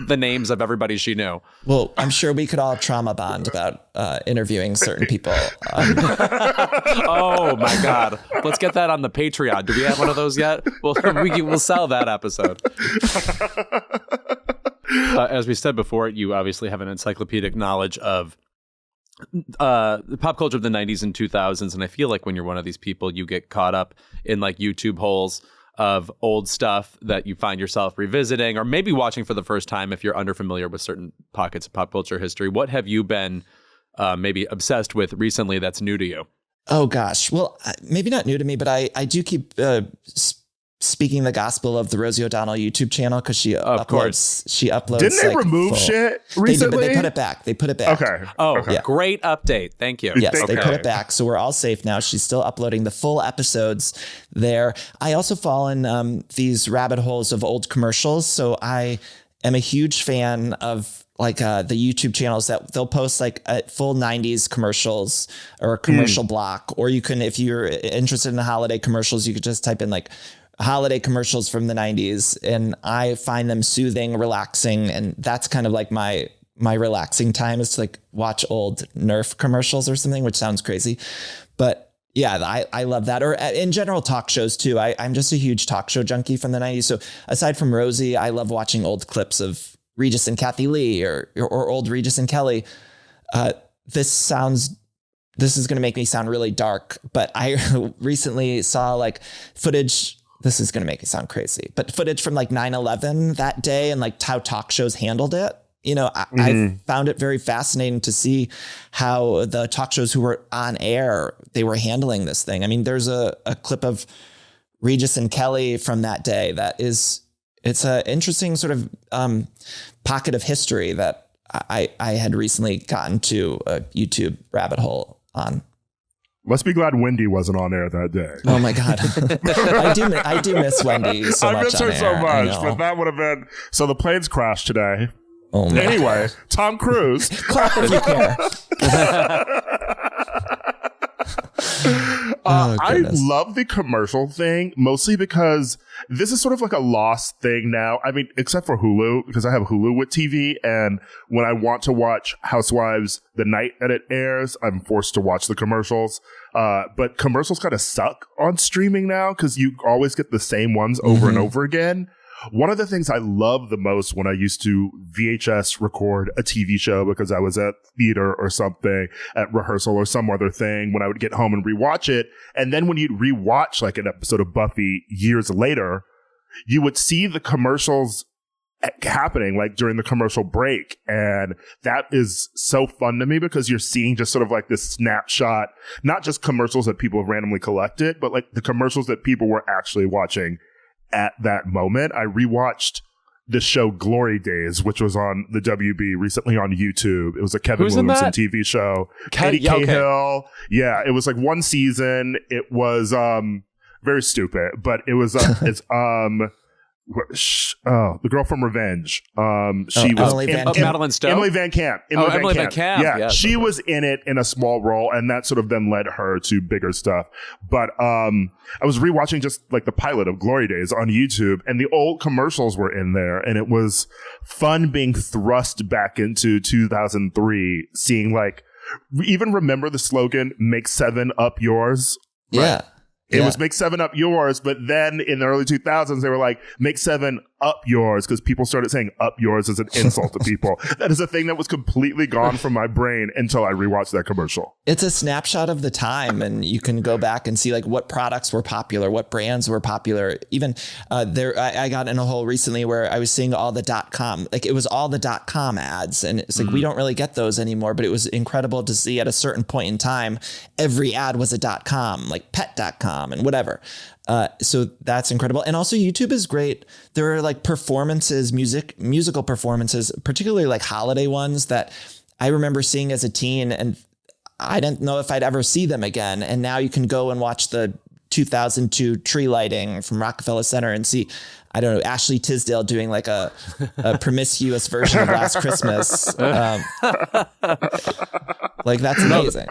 the names of everybody she knew. Well, I'm sure we could all trauma bond about interviewing certain people. Oh my God. Let's get that on the Patreon. Do we have one of those yet? We'll sell that episode. As we said before, you obviously have an encyclopedic knowledge of the pop culture of the 90s and 2000s. And I feel like when you're one of these people, you get caught up in like YouTube holes of old stuff that you find yourself revisiting or maybe watching for the first time if you're underfamiliar with certain pockets of pop culture history? What have you been maybe obsessed with recently that's new to you? Oh, gosh. Well, maybe not new to me, but I do keep speaking the gospel of the Rosie O'Donnell YouTube channel because she uploads. Didn't they remove shit recently? They put it back. Okay. Oh, okay. Yeah. Great update. Thank you. Yes, okay. They put it back. So we're all safe now. She's still uploading the full episodes there. I also fall in these rabbit holes of old commercials. So I am a huge fan of like the YouTube channels that they'll post like full 90s commercials or a commercial block. Or you can, if you're interested in the holiday commercials, you could just type in like holiday commercials from the 90s. And I find them soothing, relaxing. And that's kind of like my relaxing time is to like watch old Nerf commercials or something, which sounds crazy. But yeah, I love that. Or in general, talk shows too. I'm just a huge talk show junkie from the 90s. So aside from Rosie, I love watching old clips of Regis and Kathy Lee or old Regis and Kelly. This is going to make me sound really dark, but I recently saw like footage. This is going to make me sound crazy, but footage from like 9/11 that day and like how talk shows handled it. You know, I found it very fascinating to see how the talk shows who were on air, they were handling this thing. I mean, there's a clip of Regis and Kelly from that day it's an interesting sort of pocket of history that I had recently gotten to a YouTube rabbit hole on. Let's be glad Wendy wasn't on air that day. Oh my God. I do miss Wendy so much. I miss her so much, but that would have been, so the planes crashed today. Oh my anyway, God. Tom Cruise. Clap if you care. I love the commercial thing, mostly because this is sort of like a lost thing now. I mean, except for Hulu, because I have Hulu with TV. And when I want to watch Housewives the night that it airs, I'm forced to watch the commercials. But commercials kind of suck on streaming now because you always get the same ones over and over again. One of the things I love the most when I used to VHS record a TV show because I was at theater or something, at rehearsal or some other thing, when I would get home and rewatch it. And then when you'd rewatch like an episode of Buffy years later, you would see the commercials happening like during the commercial break. And that is so fun to me because you're seeing just sort of like this snapshot, not just commercials that people have randomly collected, but like the commercials that people were actually watching at that moment. I rewatched the show Glory Days, which was on the WB recently on YouTube. It was a Kevin Williamson TV show. Eddie Cahill. Yeah, it was like one season. It was very stupid, but it was it's the girl from Revenge. She was Madeline Stowe. Emily Van Camp. Emily Van Camp. Yeah, yes, she was in it in a small role, and that sort of then led her to bigger stuff. But I was rewatching just like the pilot of Glory Days on YouTube, and the old commercials were in there, and it was fun being thrust back into 2003, seeing like even remember the slogan "Make 7 up yours." Right? Yeah. It was make 7 up yours, but then in the early 2000s, they were like, make 7 up yours, because people started saying up yours as an insult to people. That is a thing that was completely gone from my brain until I rewatched that commercial. It's a snapshot of the time, and you can go back and see like what products were popular, what brands were popular. Even I got in a hole recently where I was seeing all the .com, like it was all the .com ads, and it's like we don't really get those anymore, but it was incredible to see at a certain point in time, every ad was a .com, like pet.com and whatever. So that's incredible. And also YouTube is great. There are like performances, musical performances, particularly like holiday ones that I remember seeing as a teen, and I didn't know if I'd ever see them again. And now you can go and watch the 2002 tree lighting from Rockefeller Center and see, I don't know, Ashley Tisdale doing like a promiscuous version of Last Christmas. Like that's amazing.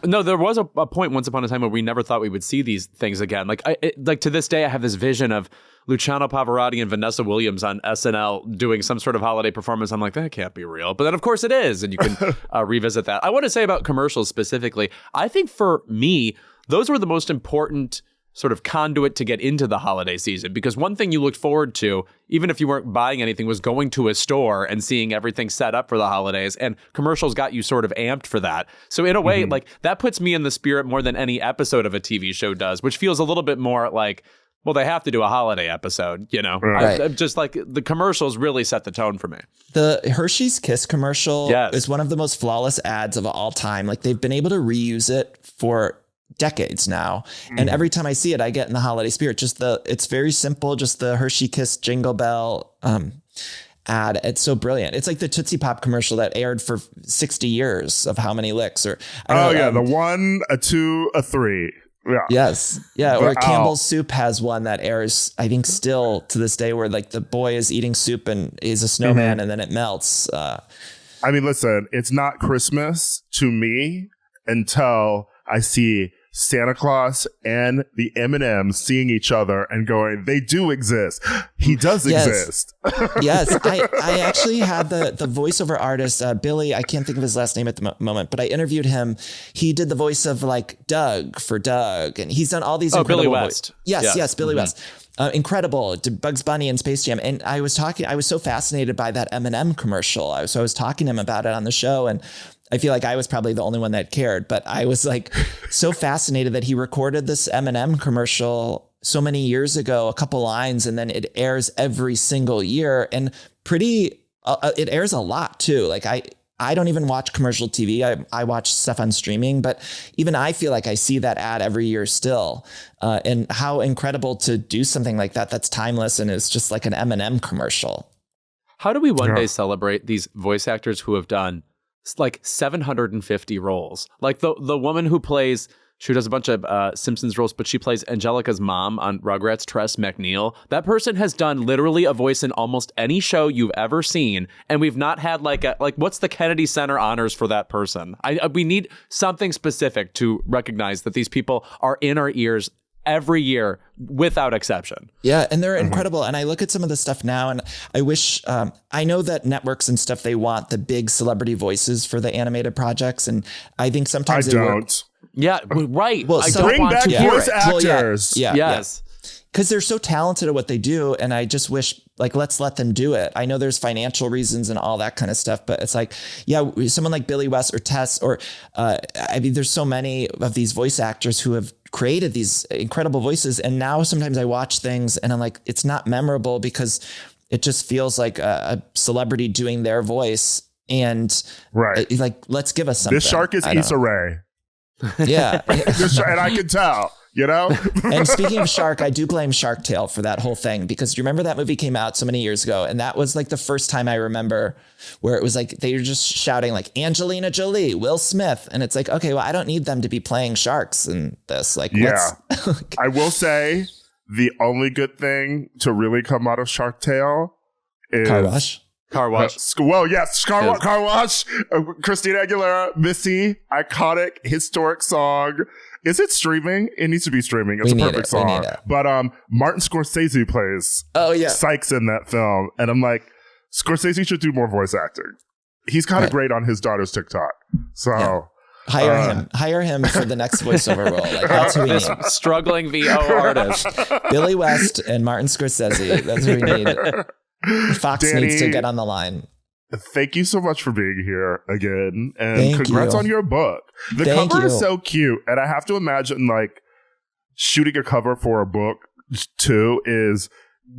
No, there was a point once upon a time where we never thought we would see these things again. Like like to this day, I have this vision of Luciano Pavarotti and Vanessa Williams on SNL doing some sort of holiday performance. I'm like, that can't be real. But then of course it is. And you can revisit that. I want to say about commercials specifically, I think for me, those were the most important sort of conduit to get into the holiday season, because one thing you looked forward to, even if you weren't buying anything, was going to a store and seeing everything set up for the holidays, and commercials got you sort of amped for that. So in a way, like that puts me in the spirit more than any episode of a TV show does, which feels a little bit more like Well, they have to do a holiday episode, you know. Right. Just like the commercials really set the tone for me. The Hershey's Kiss commercial Yes. is one of the most flawless ads of all time. Like they've been able to reuse it for decades now. And every time I see it, I get in the holiday spirit. It's very simple. Just the Hershey Kiss Jingle Bell ad. It's so brilliant. It's like the Tootsie Pop commercial that aired for 60 years of how many licks or the 1, a 2, a 3. Yeah. Yes. Yeah. Or But, Campbell's Soup has one that airs, I think, still to this day, where like the boy is eating soup and is a snowman and then it melts. I mean, listen, it's not Christmas to me until I see Santa Claus and the M&Ms seeing each other and going, they do exist. He does exist. Yes. I actually had the voiceover artist, Billy, I can't think of his last name at the moment, but I interviewed him. He did the voice of like Doug for Doug, and he's done all these incredible Billy West. Yes, Billy West. Incredible. Bugs Bunny and Space Jam. And I was so fascinated by that M&M commercial. I was talking to him about it on the show, and I feel like I was probably the only one that cared, but I was like so fascinated that he recorded this M&M commercial so many years ago, a couple lines, and then it airs every single year, and it airs a lot too. Like I don't even watch commercial TV. I watch stuff on streaming, but even I feel like I see that ad every year still. And how incredible to do something like that. That's timeless. And it's just like an M&M commercial. How do we one day celebrate these voice actors who have done like 750 roles? Like the woman who does a bunch of Simpsons roles, but she plays Angelica's mom on Rugrats, Tress McNeil. That person has done literally a voice in almost any show you've ever seen, and we've not had what's the Kennedy Center honors for that person? We need something specific to recognize that these people are in our ears every year without exception. Yeah, and they're incredible. And I look at some of the stuff now, and I wish, I know that networks and stuff, they want the big celebrity voices for the animated projects, and I think sometimes I don't. Yeah, right. Well, I so don't bring want back to voice hear it. actors. Yes. Because they're so talented at what they do, and I just wish, let's let them do it. I know there's financial reasons and all that kind of stuff, but it's like, someone like Billy West or Tess, or there's so many of these voice actors who have created these incredible voices, and now sometimes I watch things and I'm like, it's not memorable because it just feels like a celebrity doing their voice, and let's give us something. This shark is Issa Rae. Yeah. And I can tell. You know? And speaking of shark, I do blame Shark Tale for that whole thing, because you remember that movie came out so many years ago, and that was like the first time I remember where it was like they were just shouting like Angelina Jolie, Will Smith, and it's like, okay, well, I don't need them to be playing sharks in this. Like, I will say the only good thing to really come out of Shark Tale is Car Wash. Car Wash. Car Wash. Christina Aguilera, Missy, iconic, historic song. Is it streaming? It needs to be streaming. It's a perfect song. But Martin Scorsese plays Sykes in that film. And I'm like, Scorsese should do more voice acting. He's kind of great on his daughter's TikTok. So hire him for the next voiceover role. Like, that's who we need. Struggling VO artist. Billy West and Martin Scorsese. That's who we need. Fox Danny, needs to get on the line. Thank you so much for being here again. And congrats on your book. The cover is so cute. And I have to imagine like shooting a cover for a book too is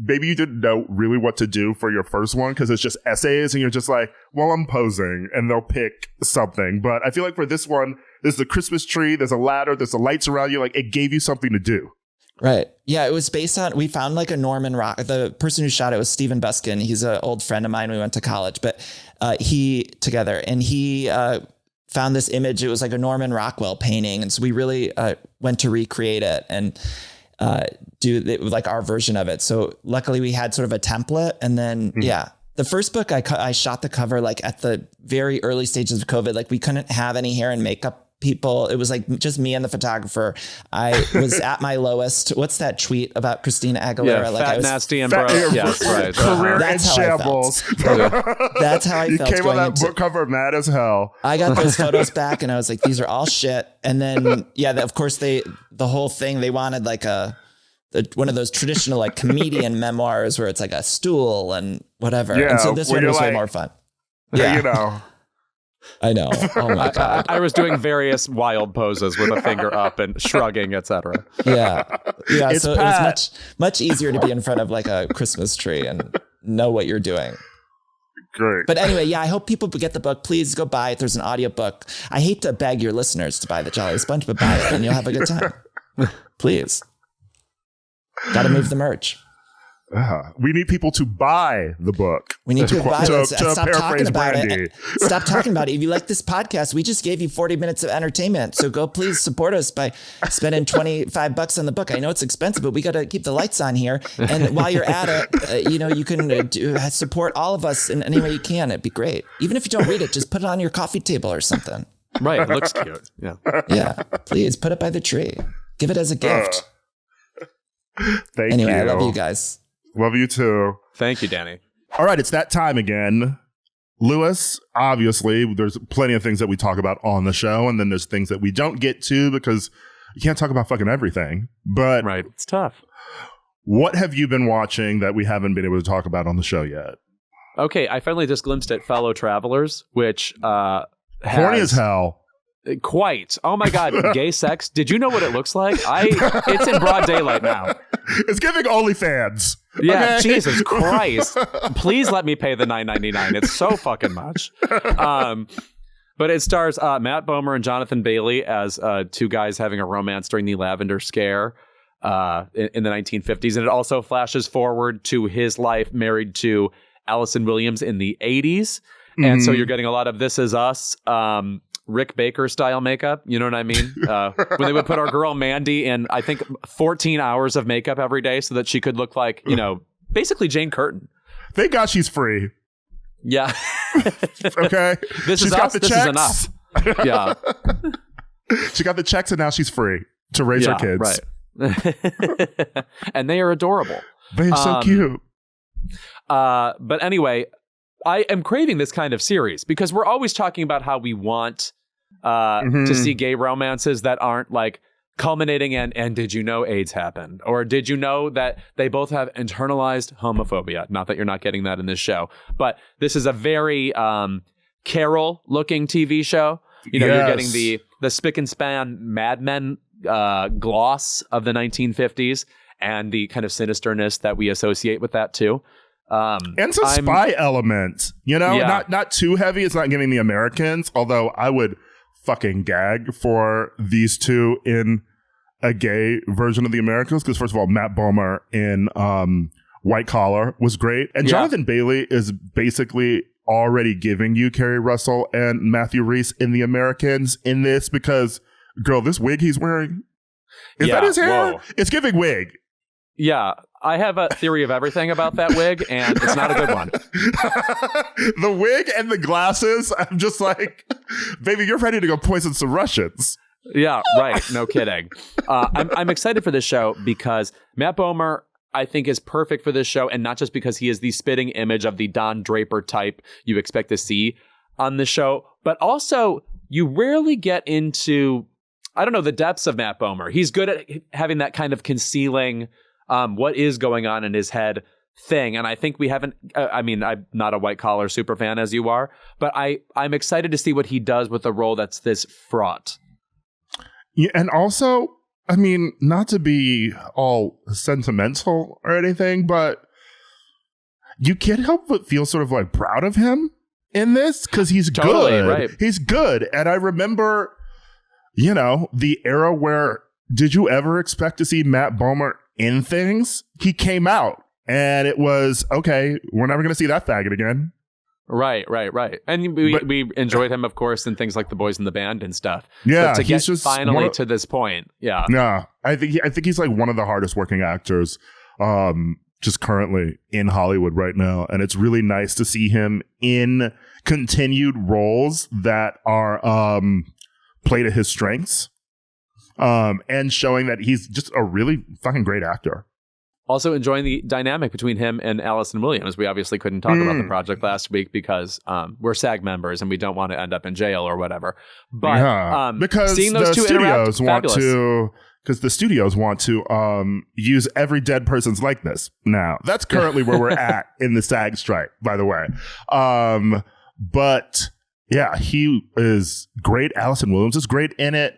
maybe you didn't know really what to do for your first one because it's just essays and you're just like, well, I'm posing, and they'll pick something. But I feel like for this one, there's the Christmas tree, there's a ladder, there's the lights around you. Like it gave you something to do. Right. Yeah, it was based on, we found like a Norman Rock. The person who shot it was Stephen Buskin. He's an old friend of mine. We went to college, but he found this image. It was like a Norman Rockwell painting. And so we really went to recreate it and do like our version of it. So luckily we had sort of a template, and then, the first book I shot the cover like at the very early stages of COVID. Like we couldn't have any hair and makeup people. It was like just me and the photographer. I was at my lowest. What's that tweet about Christina Aguilera? Yeah, like fat, I was nasty, and broke. Yes, right. Career in shambles. That's how I you felt. You came on that book cover mad as hell. I got those photos back, and I was like, these are all shit. And then, of course, the whole thing, they wanted like one of those traditional like comedian memoirs where it's like a stool and whatever. Yeah, and so this one was way more fun. Yeah, you know. I know. Oh my God. I was doing various wild poses with a finger up and shrugging, etc. Yeah. It's so Pat. it was much easier to be in front of like a Christmas tree and know what you're doing. Great. But anyway, I hope people get the book. Please go buy it. There's an audiobook. I hate to beg your listeners to buy the Jolliest Bunch, but buy it and you'll have a good time. Please. Got to move the merch. We need people to buy the book. We need to buy it. Stop talking paraphrase about Brandy. it. Stop talking about it. If you like this podcast, we just gave you 40 minutes of entertainment. So go please support us by spending $25 on the book. I know it's expensive, but we got to keep the lights on here. And while you're at it, you can support all of us in any way you can. It'd be great. Even if you don't read it, just put it on your coffee table or something. Right. It looks cute. Yeah. Yeah. Please put it by the tree. Give it as a gift. Thank you. I love you guys. Love you too. Thank you, Danny. All right, it's that time again. Louis, obviously, there's plenty of things that we talk about on the show, and then there's things that we don't get to because you can't talk about fucking everything. But right, it's tough. What have you been watching that we haven't been able to talk about on the show yet? Okay, I finally just glimpsed at Fellow Travelers, which horny as hell. Quite. Oh my God, gay sex. Did you know what it looks like? It's in broad daylight now. It's giving OnlyFans. Yeah, okay? Jesus Christ. Please let me pay the $9.99. It's so fucking much. But it stars Matt Bomer and Jonathan Bailey as two guys having a romance during the Lavender Scare in the 1950s. And it also flashes forward to his life married to Allison Williams in the 80s. And so you're getting a lot of This Is Us, Rick Baker style makeup. You know what I mean? When they would put our girl Mandy in, I think, 14 hours of makeup every day so that she could look like, basically Jane Curtin. Thank God she's free. Yeah. Okay. This is enough. Yeah. She got the checks and now she's free to raise her kids. Right. And they are adorable. They're so cute. But anyway, I am craving this kind of series because we're always talking about how we want to see gay romances that aren't like culminating in, and did you know AIDS happened? Or did you know that they both have internalized homophobia? Not that you're not getting that in this show, but this is a very Carol looking TV show. You're getting the spick and span Mad Men gloss of the 1950s and the kind of sinisterness that we associate with that too. And some spy element, not too heavy. It's not giving the Americans, although I would fucking gag for these two in a gay version of the Americans. Because first of all, Matt Bomer in White Collar was great. And Jonathan Bailey is basically already giving you Kerry Russell and Matthew Rhys in the Americans in this because, girl, this wig he's wearing, is that his hair? Whoa. It's giving wig. Yeah. I have a theory of everything about that wig, and it's not a good one. The wig and the glasses, I'm just like, baby, you're ready to go poison some Russians. Yeah, right. No kidding. I'm excited for this show because Matt Bomer, I think, is perfect for this show, and not just because he is the spitting image of the Don Draper type you expect to see on the show, but also you rarely get into, the depths of Matt Bomer. He's good at having that kind of concealing what is going on in his head thing. And I think we haven't, I'm not a White Collar super fan as you are, but I'm excited to see what he does with a role that's this fraught. Yeah, and also, not to be all sentimental or anything, but you can't help but feel sort of like proud of him in this because he's good. Right. He's good. And I remember, the era where did you ever expect to see Matt Bomer in things? He came out and it was, okay, we're never going to see that faggot again. Right. And we enjoyed him, of course, in things like The Boys in the Band and stuff. Yeah. But to get finally to this point. Yeah. Yeah. I think he's like one of the hardest working actors just currently in Hollywood right now. And it's really nice to see him in continued roles that are play to his strengths. And showing that he's just a really fucking great actor. Also enjoying the dynamic between him and Allison Williams. We obviously couldn't talk about the project last week because we're SAG members and we don't want to end up in jail or whatever. But because seeing those two studios interact, because the studios want to use every dead person's likeness now. That's currently where we're at in the SAG strike, by the way. But Yeah, he is great. Allison Williams is great in it.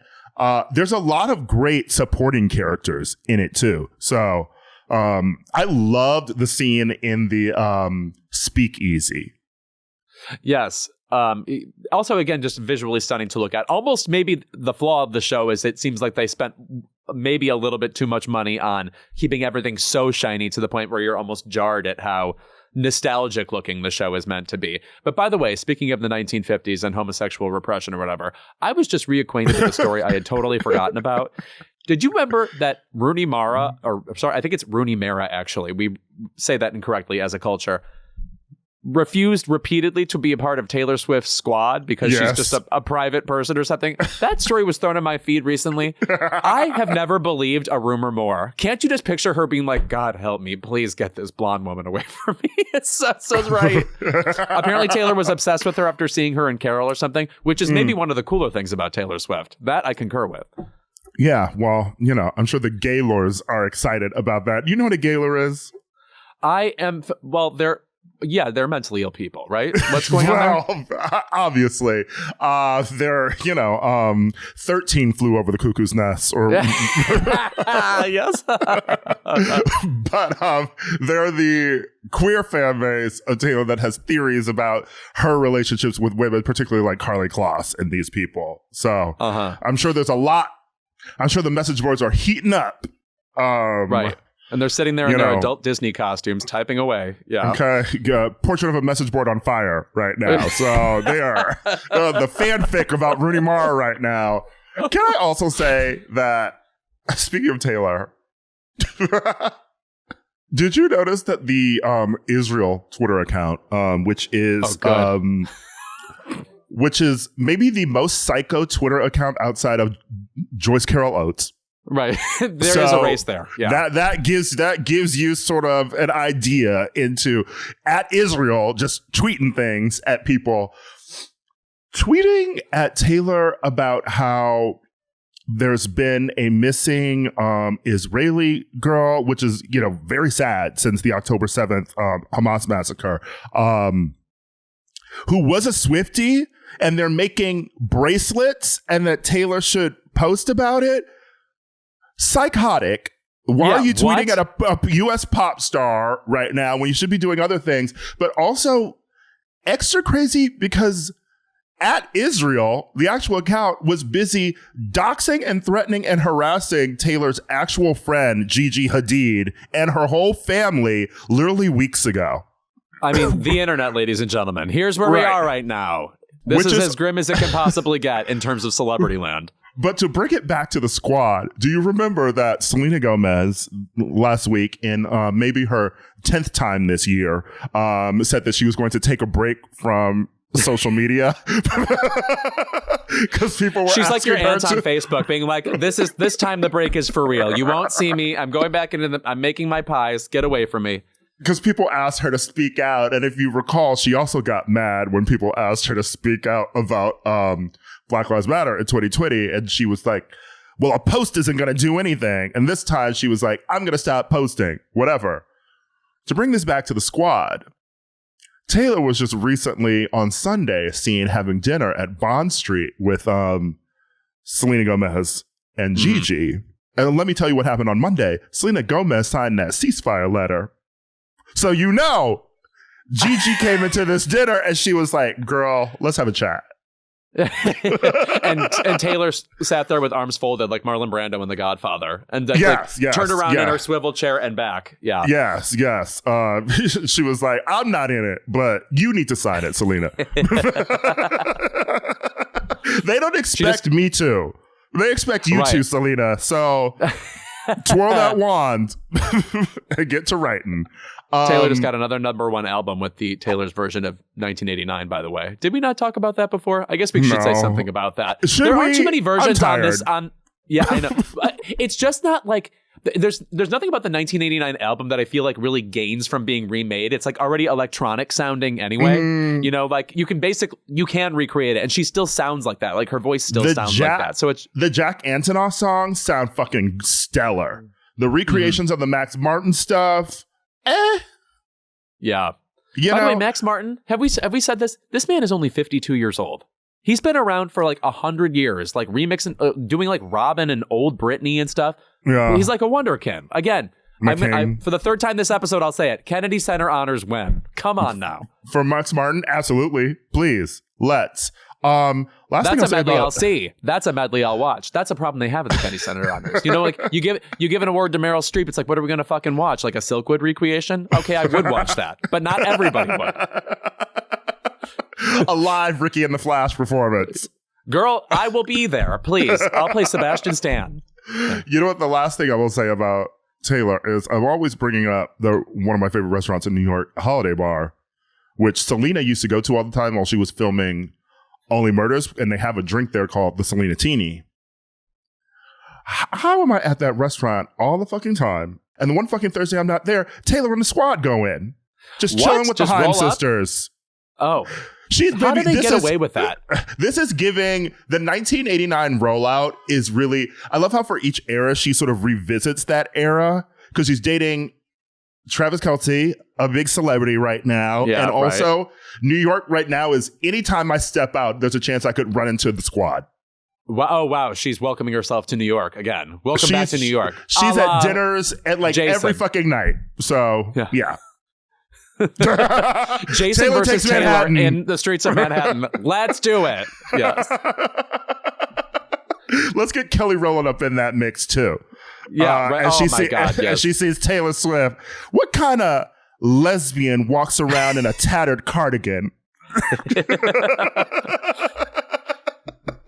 There's a lot of great supporting characters in it too. So I loved the scene in the speakeasy. Yes. Also, again, just visually stunning to look at. Almost maybe the flaw of the show is it seems like they spent maybe a little bit too much money on keeping everything so shiny to the point where you're almost jarred at how nostalgic looking the show is meant to be. But by the way, speaking of the 1950s and homosexual repression or whatever, I was just reacquainted with a story I had totally forgotten about. Did you remember that Rooney Mara, or sorry, I think it's Rooney Mara actually, we say that incorrectly as a culture, refused repeatedly to be a part of Taylor Swift's squad because she's just a private person or something? That story was thrown in my feed recently. I have never believed a rumor more. Can't you just picture her being like, God help me, please get this blonde woman away from me? It's so right. Apparently Taylor was obsessed with her after seeing her in Carol or something, which is maybe one of the cooler things about Taylor Swift. That I concur with. Yeah, well, you know, I'm sure the Gaylors are excited about that. You know what a Gaylor is? I am, well, they're mentally ill people, right? What's going on there? Obviously. They're, 13 flew over the cuckoo's nest. Or yes. But they're the queer fan base of Taylor that has theories about her relationships with women, particularly like Karlie Kloss and these people. So I'm sure there's a lot. I'm sure the message boards are heating up. Right. And they're sitting there in their adult Disney costumes, typing away. Yeah. Okay. Portrait of a message board on fire right now. So they are the fanfic about Rooney Mara right now. Can I also say that, speaking of Taylor, did you notice that the Israel Twitter account, which is maybe the most psycho Twitter account outside of Joyce Carol Oates? Right. There is a race there. Yeah. That gives you sort of an idea into at Israel just tweeting things at people. Tweeting at Taylor about how there's been a missing Israeli girl, which is, very sad since the October 7th Hamas massacre, who was a Swiftie, and they're making bracelets and that Taylor should post about it. Psychotic. Why are you tweeting at a U.S. pop star right now when you should be doing other things? But also extra crazy because at Israel, the actual account was busy doxing and threatening and harassing Taylor's actual friend, Gigi Hadid, and her whole family literally weeks ago. I mean, the internet, ladies and gentlemen. Here's where we are right now. This is as grim as it can possibly get in terms of celebrity land. But to bring it back to the squad, do you remember that Selena Gomez last week in maybe her 10th time this year said that she was going to take a break from social media? Because people were She's like your aunt on to Facebook being like, this time the break is for real. You won't see me. I'm going back into I'm making my pies. Get away from me. Because people asked her to speak out. And if you recall, she also got mad when people asked her to speak out about Black Lives Matter in 2020. And she was like, well, a post isn't going to do anything. And this time she was like, I'm going to stop posting, whatever. To bring this back to the squad, Taylor was just recently on Sunday seen having dinner at Bond Street with Selena Gomez and Gigi. And let me tell you what happened on Monday. Selena Gomez signed that ceasefire letter. So, Gigi came into this dinner and she was like, girl, let's have a chat. and Taylor sat there with arms folded like Marlon Brando in The Godfather. And then turned around in her swivel chair and back. Yeah. Yes. She was like, I'm not in it, but you need to sign it, Selena. They don't expect me to. They expect you to, Selena. So twirl that wand and get to writing. Taylor just got another #1 album with the Taylor's version of 1989, by the way. Did we not talk about that before? I guess we should say something about that. There aren't too many versions on this. Yeah, I know. It's just not like there's nothing about the 1989 album that I feel like really gains from being remade. It's like already electronic sounding anyway. Like you can recreate it, and she still sounds like that. Like her voice still sounds like that. So it's the Jack Antonoff songs sound fucking stellar. The recreations of the Max Martin stuff. Yeah. By the way, Max Martin, have we said this? This man is only 52 years old. He's been around for like 100 years, like remixing, doing like Robin and old Britney and stuff. Yeah. He's like a wonderkin. Again, for the third time this episode, I'll say it. Kennedy Center honors when. Come on now. For Max Martin, absolutely. Please, let's. Last That's thing a I'll say medley about, I'll see. That's a medley I'll watch. That's a problem they have at the Kennedy Center honors. You know, like you give an award to Meryl Streep. It's like, what are we going to fucking watch? Like a Silkwood recreation? Okay, I would watch that, but not everybody would. A live Ricky and the Flash performance. Girl, I will be there. Please, I'll play Sebastian Stan. You know what? The last thing I will say about Taylor is I'm always bringing up one of my favorite restaurants in New York, Holiday Bar, which Selena used to go to all the time while she was filming Only Murders, and they have a drink there called the Selena Teeny. How am I at that restaurant all the fucking time, and the one fucking Thursday I'm not there, Taylor and the squad go in, just chilling with Just the Haim roll up? sisters. Oh. How do they get away with that? This is giving the 1989 rollout is really, I love how for each era she sort of revisits that era because she's dating Travis Kelce, a big celebrity right now. Yeah, and also New York right now is anytime I step out, there's a chance I could run into the squad. Wow, oh, wow. She's welcoming herself to New York again. Welcome back to New York. She's at dinners at like Jason. every fucking night. So, yeah. Jason Taylor versus takes Taylor Manhattan. in the streets of Manhattan. Let's do it. Yes. Let's get Kelly Rowland up in that mix too. Yeah. Right. And Oh my God. Yes. And she sees Taylor Swift. What kind of lesbian walks around in a tattered cardigan?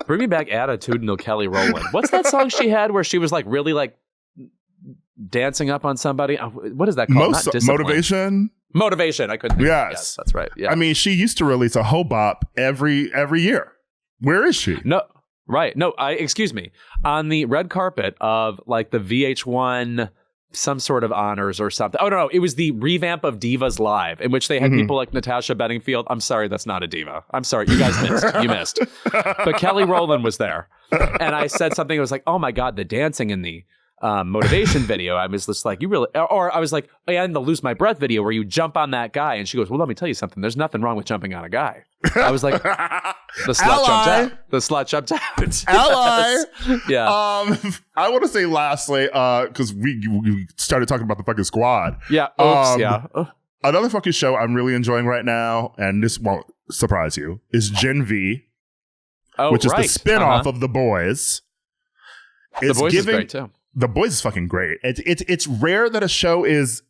Bring me back attitudinal Kelly Rowland. What's that song she had where she was like really like dancing up on somebody? What is that called? Not Discipline. Motivation. I couldn't. Yes, that's right. Yeah. I mean, she used to release a hoe bop every year. Where is she? No. Right. No. Excuse me. On the red carpet of like the VH1 some sort of honors or something. Oh no, it was the revamp of Divas Live, in which they had people like Natasha Bedingfield. I'm sorry, that's not a diva. I'm sorry, you guys missed. You missed. But Kelly Rowland was there, and I said something. It was like, oh my God, the dancing in the motivation video. I was just like, you really, or I was like, oh, yeah, in the Lose My Breath video where you jump on that guy, and she goes, well, let me tell you something. There's nothing wrong with jumping on a guy. I was like, the slut jumped out. The slut jumped out. Ally. Yeah. I want to say lastly, because we started talking about the fucking squad. Yeah. Oops. Yeah. Another fucking show I'm really enjoying right now, and this won't surprise you, is Gen V, which is the spinoff of The Boys. The Boys is great too. The Boys is fucking great. It's rare that a show is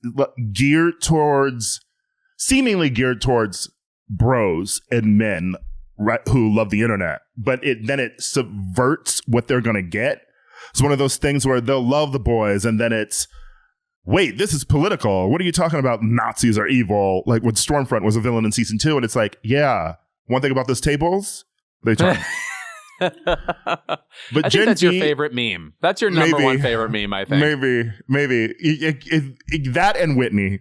seemingly geared towards bros and men, right, who love the internet, but then it subverts what they're gonna get. It's one of those things where they'll love The Boys, and then it's, wait, this is political. What are you talking about? Nazis are evil. Like when Stormfront was a villain in season 2, and it's like, yeah, one thing about those tables, they talk. But I think that's your favorite meme. That's your number one favorite meme, I think. Maybe. That and Whitney.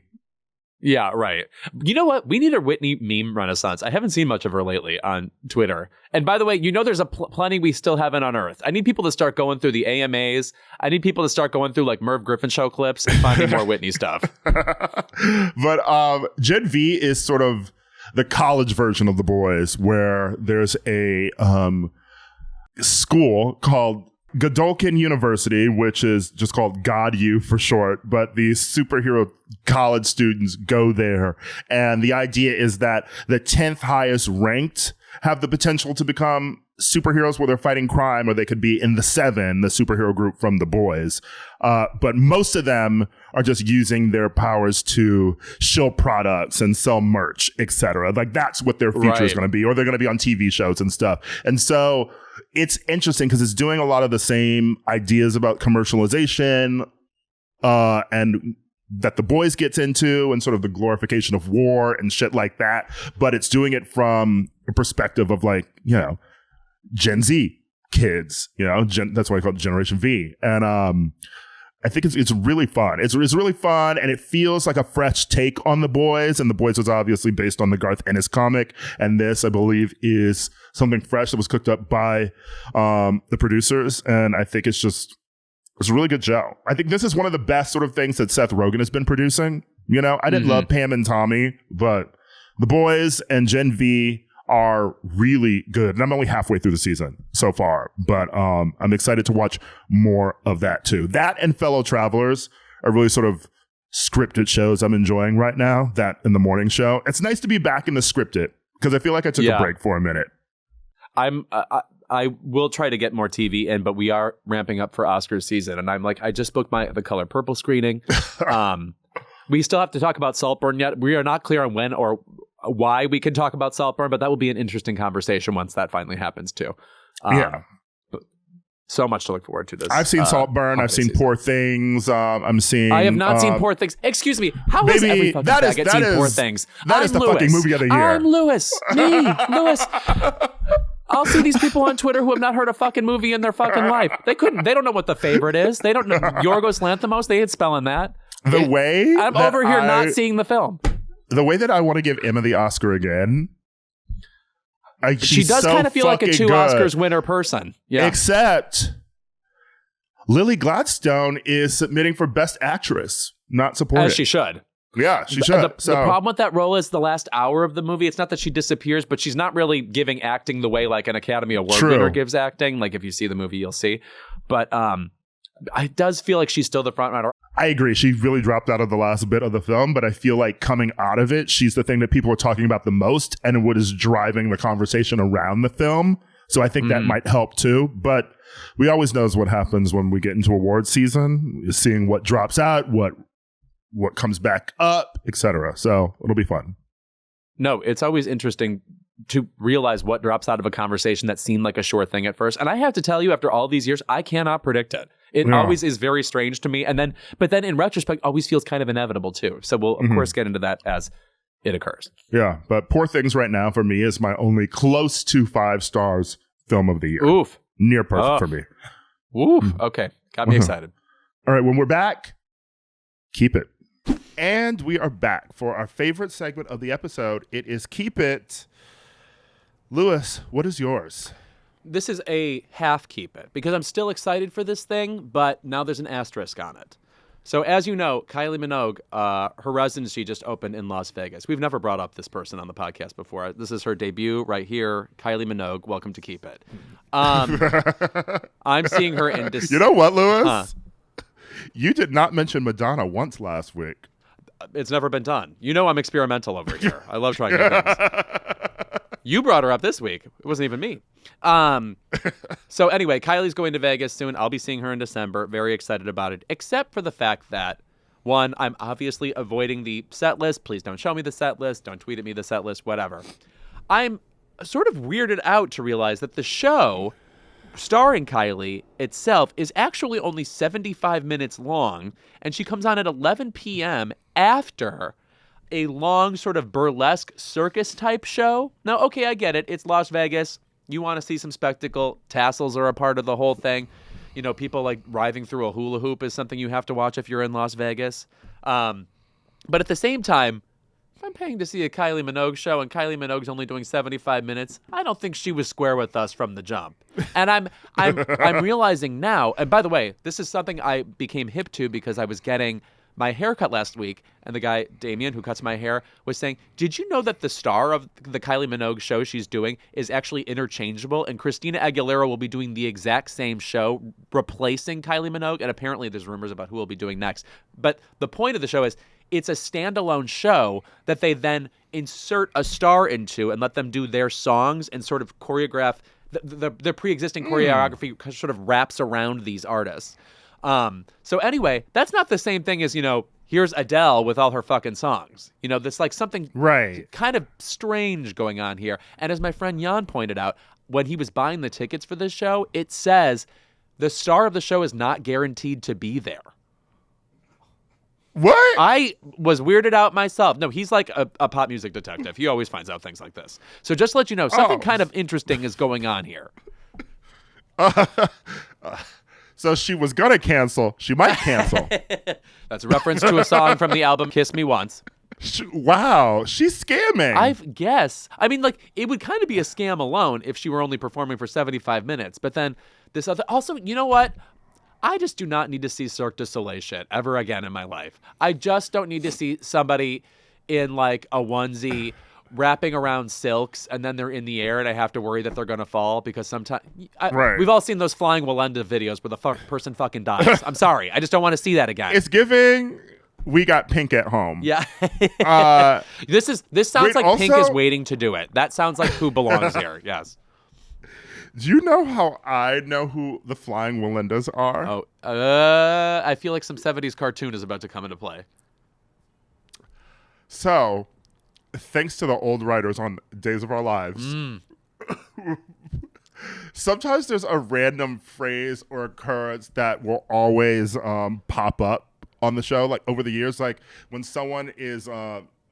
Yeah, right. You know what? We need a Whitney meme renaissance. I haven't seen much of her lately on Twitter. And by the way, you know there's plenty we still haven't unearthed. I need people to start going through the AMAs. I need people to start going through like Merv Griffin show clips and finding more Whitney stuff. But Gen V is sort of the college version of The Boys, where there's a school called Godolkin University, which is just called GodU for short, but these superhero college students go there, and the idea is that the 10th highest ranked have the potential to become superheroes where they're fighting crime, or they could be in the 7, the superhero group from The Boys. But most of them are just using their powers to shill products and sell merch, etc. Like that's what their future is going to be, or they're going to be on TV shows and stuff. And so it's interesting because it's doing a lot of the same ideas about commercialization and that The Boys gets into, and sort of the glorification of war and shit like that. But it's doing it from a perspective of like, you know, Gen Z kids, you know, that's why I call it Generation V. And I think it's really fun. It's really fun, and it feels like a fresh take on The Boys. And The Boys was obviously based on the Garth Ennis comic, and this, I believe, is something fresh that was cooked up by the producers. And I think it's a really good show. I think this is one of the best sort of things that Seth Rogen has been producing. You know, I didn't love Pam and Tommy, but The Boys and Gen V are really good. And I'm only halfway through the season so far, but I'm excited to watch more of that too. That and Fellow Travelers are really sort of scripted shows I'm enjoying right now. That and The Morning Show. It's nice to be back in the scripted because I feel like I took a break for a minute. I will try to get more TV in, but we are ramping up for Oscars season, and I'm like, I just booked The Color Purple screening. We still have to talk about Saltburn yet. We are not clear on when or why we can talk about Saltburn, but that will be an interesting conversation once that finally happens too. So much to look forward to this. I've seen Saltburn. I've seen season. Poor Things. I'm seeing. I have not seen Poor Things. Excuse me. How has every fucking faggot seen Poor Things? That is the Lewis. fucking movie of the year. I'm Lewis. Me, Lewis. I'll see these people on Twitter who have not heard a fucking movie in their fucking life. They don't know what The Favorite is. They don't know Yorgos Lanthimos. They ain't spelling that. I'm over here not seeing the film. The way that I want to give Emma the Oscar again. She does kind of feel like a Oscars winner person. Yeah. Except Lily Gladstone is submitting for Best Actress, not supporting. As she should. Yeah, she should. The problem with that role is the last hour of the movie. It's not that she disappears, but she's not really giving acting the way like an Academy Award winner gives acting. Like if you see the movie, you'll see. But it does feel like she's still the front runner. I agree. She really dropped out of the last bit of the film, but I feel like coming out of it, she's the thing that people are talking about the most and what is driving the conversation around the film. So I think that might help too. But we always knows what happens when we get into award season, seeing what drops out, what comes back up, etc. So it'll be fun. No, it's always interesting to realize what drops out of a conversation that seemed like a sure thing at first. And I have to tell you, after all these years, I cannot predict it. It always is very strange to me. But then in retrospect, always feels kind of inevitable too. So we'll, of course, get into that as it occurs. Yeah. But Poor Things right now for me is my only close to 5 stars film of the year. Oof. Near perfect for me. Oof. Okay. Got me excited. All right. When we're back, keep it. And we are back for our favorite segment of the episode. It is Keep It. Lewis, what is yours? This is a half keep it because I'm still excited for this thing, but now there's an asterisk on it. So as you know, Kylie Minogue, her residency just opened in Las Vegas. We've never brought up this person on the podcast before. This is her debut right here. Kylie Minogue, welcome to Keep It. I'm seeing her in December. You know what, Lewis? You did not mention Madonna once last week. It's never been done. You know I'm experimental over here. I love trying new things. You brought her up this week. It wasn't even me. So anyway, Kylie's going to Vegas soon. I'll be seeing her in December. Very excited about it, except for the fact that, one, I'm obviously avoiding the set list. Please don't show me the set list. Don't tweet at me the set list, whatever. I'm sort of weirded out to realize that the show starring Kylie itself is actually only 75 minutes long, and she comes on at 11 p.m. after a long sort of burlesque circus type show. Now, okay, I get it. It's Las Vegas. You want to see some spectacle. Tassels are a part of the whole thing. You know, people like writhing through a hula hoop is something you have to watch if you're in Las Vegas. But at the same time, if I'm paying to see a Kylie Minogue show and Kylie Minogue's only doing 75 minutes, I don't think she was square with us from the jump. And I'm realizing now, and by the way, this is something I became hip to because I was getting my haircut last week, and the guy, Damien, who cuts my hair, was saying, did you know that the star of the Kylie Minogue show she's doing is actually interchangeable? And Christina Aguilera will be doing the exact same show, replacing Kylie Minogue. And apparently there's rumors about who will be doing next. But the point of the show is it's a standalone show that they then insert a star into and let them do their songs and sort of choreograph. The pre-existing choreography sort of wraps around these artists. So anyway, that's not the same thing as, you know, here's Adele with all her fucking songs. You know, there's like something kind of strange going on here. And as my friend Jan pointed out, when he was buying the tickets for this show, it says the star of the show is not guaranteed to be there. What? I was weirded out myself. No, he's like a pop music detective. He always finds out things like this. So just to let you know, something kind of interesting is going on here. So she was going to cancel. She might cancel. That's a reference to a song from the album Kiss Me Once. Wow. She's scamming. I guess. I mean, like, it would kind of be a scam alone if she were only performing for 75 minutes. But then this other... Also, you know what? I just do not need to see Cirque du Soleil shit ever again in my life. I just don't need to see somebody in, like, a onesie wrapping around silks and then they're in the air and I have to worry that they're going to fall because sometimes Right. we've all seen those flying Walenda videos where the person fucking dies. I'm sorry. I just don't want to see that again. It's giving we got Pink at home. Yeah. This sounds wait, like Pink also- is waiting to do it. That sounds like who belongs here. Yes. Do you know how I know who the Flying Walendas are? Oh, I feel like some 70s cartoon is about to come into play. So, thanks to the old writers on Days of Our Lives, sometimes there's a random phrase or occurrence that will always pop up on the show. Like over the years, like when someone is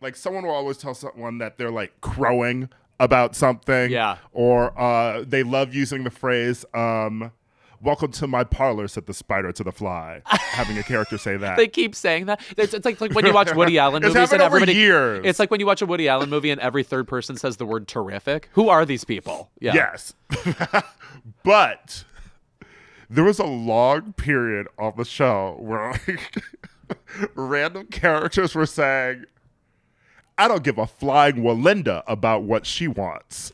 like someone will always tell someone that they're like crowing about something. Yeah. Or they love using the phrase, welcome to my parlor, said the spider to the fly. Having a character say that. They keep saying that. It's like when you watch Woody Allen It's movies and happened over everybody. years. It's like when you watch a Woody Allen movie and every third person says the word terrific. Who are these people? Yeah. Yes. But there was a long period on the show where like, random characters were saying, I don't give a flying Walenda about what she wants.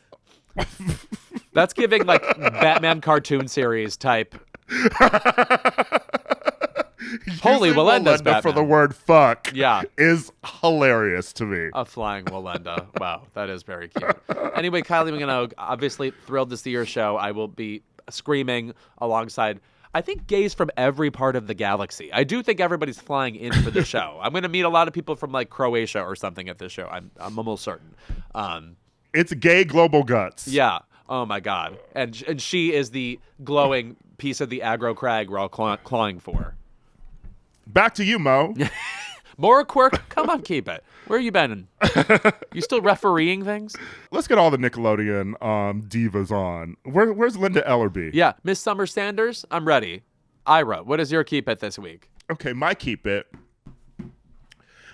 That's giving like Batman cartoon series type. Holy Using Walenda's Walenda Batman. for the word fuck Yeah. is hilarious to me. A flying Walenda. Wow, that is very cute. Anyway, Kylie Minogue, obviously thrilled to see your show. I will be screaming alongside, I think, gays from every part of the galaxy. I do think everybody's flying in for the show. I'm going to meet a lot of people from like Croatia or something at this show. I'm almost certain. It's gay global guts. Yeah. Oh my God. And she is the glowing piece of the aggro crag we're all clawing for. Back to you, Mo. More quirk? Come on, keep it. Where you been? You still refereeing things? Let's get all the Nickelodeon divas on. Where's Linda Ellerby? Yeah. Miss Summer Sanders, I'm ready. Ira, what is your keep it this week? Okay, my keep it.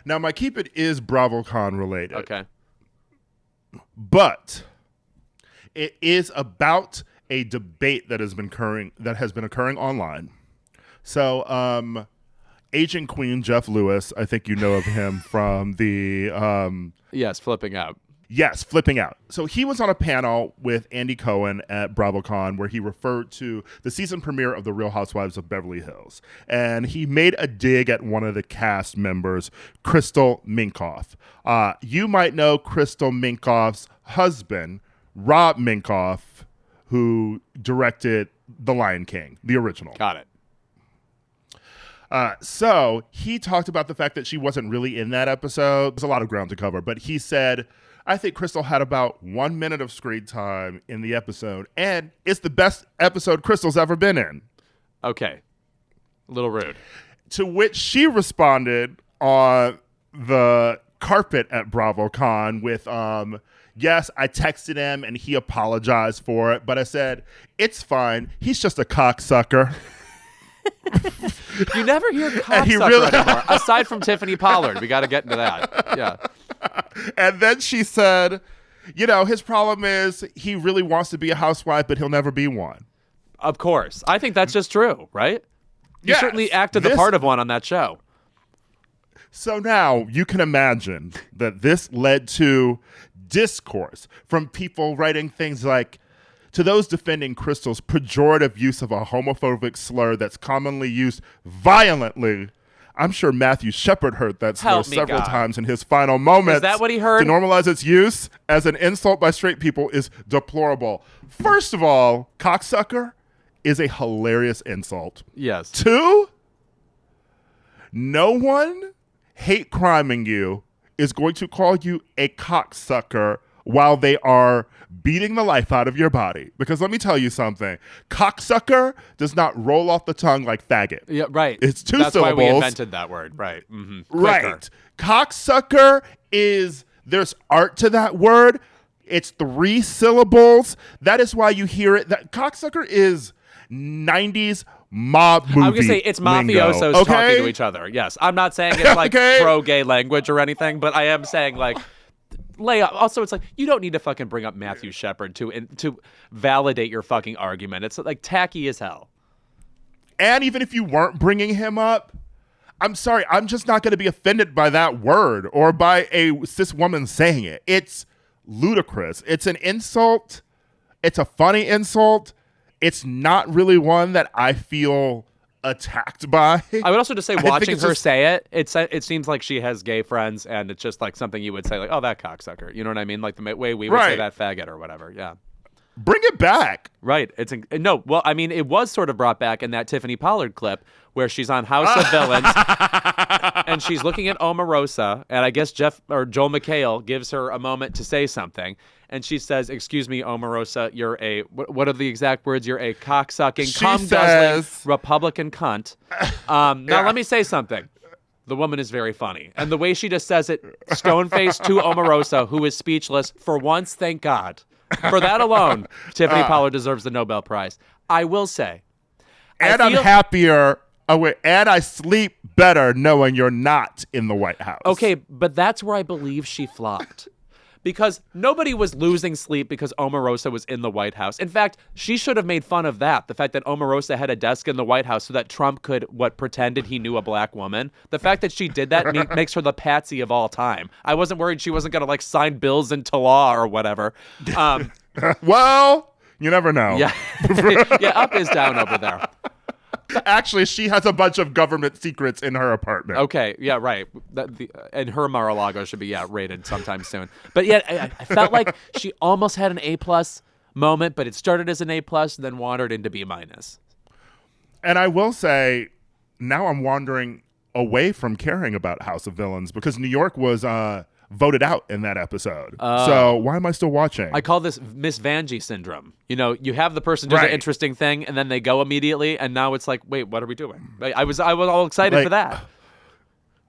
Now, my keep it is BravoCon related. Okay. But it is about a debate that has been occurring online. So, Agent Queen Jeff Lewis, I think you know of him from the Yes, flipping out. Yes, flipping out. So he was on a panel with Andy Cohen at BravoCon where he referred to the season premiere of The Real Housewives of Beverly Hills. And he made a dig at one of the cast members, Crystal Minkoff. You might know Crystal Minkoff's husband, Rob Minkoff, who directed The Lion King, the original. Got it. So he talked about the fact that she wasn't really in that episode. There's a lot of ground to cover, but he said, I think Crystal had about 1 minute of screen time in the episode, and it's the best episode Crystal's ever been in. Okay. A little rude. To which she responded on the carpet at BravoCon with, yes, I texted him and he apologized for it, but I said, it's fine. He's just a cocksucker. You never hear cocksucker really- anymore, aside from Tiffany Pollard. We got to get into that. Yeah. And then she said, you know, his problem is he really wants to be a housewife, but he'll never be one. Of course. I think that's just true, right? You Yes. certainly acted the part of one on that show. So now you can imagine that this led to discourse from people writing things like, to those defending Crystal's pejorative use of a homophobic slur that's commonly used violently, I'm sure Matthew Shepard heard that slur Help me, several God. times in his final moments. Is that what he heard? To normalize its use as an insult by straight people is deplorable. First of all, cocksucker is a hilarious insult. Yes. 2, no one hate criming you is going to call you a cocksucker while they are beating the life out of your body. Because let me tell you something. Cocksucker does not roll off the tongue like faggot. Yeah, right. It's 2 That's syllables. why we invented that word. Right. Mm-hmm. Right. Cocksucker there's art to that word. It's 3 syllables. That is why you hear it. That cocksucker is 90s mob movie. I'm going to say it's mafiosos lingo, okay? talking to each other. Yes. I'm not saying it's like Okay. pro-gay language or anything, but I am saying like lay up. Also, it's like you don't need to fucking bring up Matthew Shepard to validate your fucking argument. It's like tacky as hell. And even if you weren't bringing him up, I'm sorry, I'm just not going to be offended by that word or by a cis woman saying it. It's ludicrous. It's an insult. It's a funny insult. It's not really one that I feel attacked by. I would also just say, watching her say it seems like she has gay friends, and it's just like something you would say, like, oh, that cocksucker. You know what I mean? Like the way we would say that faggot or whatever. Yeah. Bring it back. Right. No, well, I mean, it was sort of brought back in that Tiffany Pollard clip where she's on House of Villains and she's looking at Omarosa, and I guess Joel McHale gives her a moment to say something. And she says, excuse me, Omarosa, you're a, what are the exact words? You're a cocksucking, cum-guzzling Republican cunt. Now, let me say something. The woman is very funny. And the way she just says it, stone-faced to Omarosa, who is speechless, for once, thank God. For that alone, Tiffany Pollard deserves the Nobel Prize. I will say. I'm happier. And I sleep better knowing you're not in the White House. Okay, but that's where I believe she flopped. Because nobody was losing sleep because Omarosa was in the White House. In fact, she should have made fun of that, the fact that Omarosa had a desk in the White House so that Trump could, pretended he knew a black woman. The fact that she did that makes her the patsy of all time. I wasn't worried she wasn't going to, sign bills into law or whatever. Well, you never know. Yeah, yeah, up is down over there. Actually, she has a bunch of government secrets in her apartment. Okay, yeah, right. And her Mar-a-Lago should be raided sometime soon. But yet, I felt like she almost had an A+ moment, but it started as an A+, then wandered into B-. And I will say, now I'm wandering away from caring about House of Villains because New York was voted out in that episode. So why am I still watching? I call this Miss Vanjie syndrome. You know, you have the person do an interesting thing and then they go immediately, and now it's like, wait, what are we doing? I was all excited for that.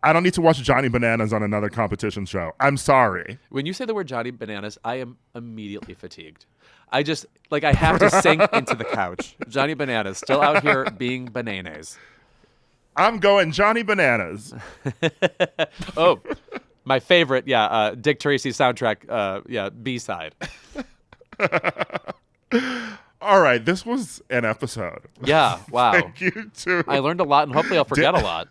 I don't need to watch Johnny Bananas on another competition show. I'm sorry. When you say the word Johnny Bananas, I am immediately fatigued. I just, I have to sink into the couch. Johnny Bananas, still out here being bananas. I'm going Johnny Bananas. Oh, my favorite, Dick Tracy soundtrack, B-side. All right, this was an episode. Yeah, wow. Thank you, too. I learned a lot, and hopefully I'll forget a lot.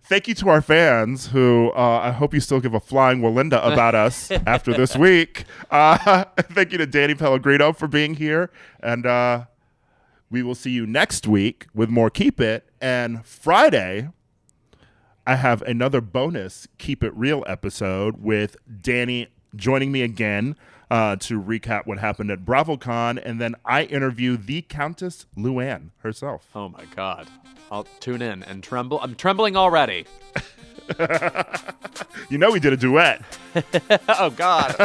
Thank you to our fans who I hope you still give a flying Walinda about us after this week. Thank you to Danny Pellegrino for being here. And we will see you next week with more Keep It. And Friday, I have another bonus Keep It Real episode with Danny joining me again to recap what happened at BravoCon. And then I interview the Countess Luann herself. Oh, my God. I'll tune in and tremble. I'm trembling already. You know we did a duet. Oh, God.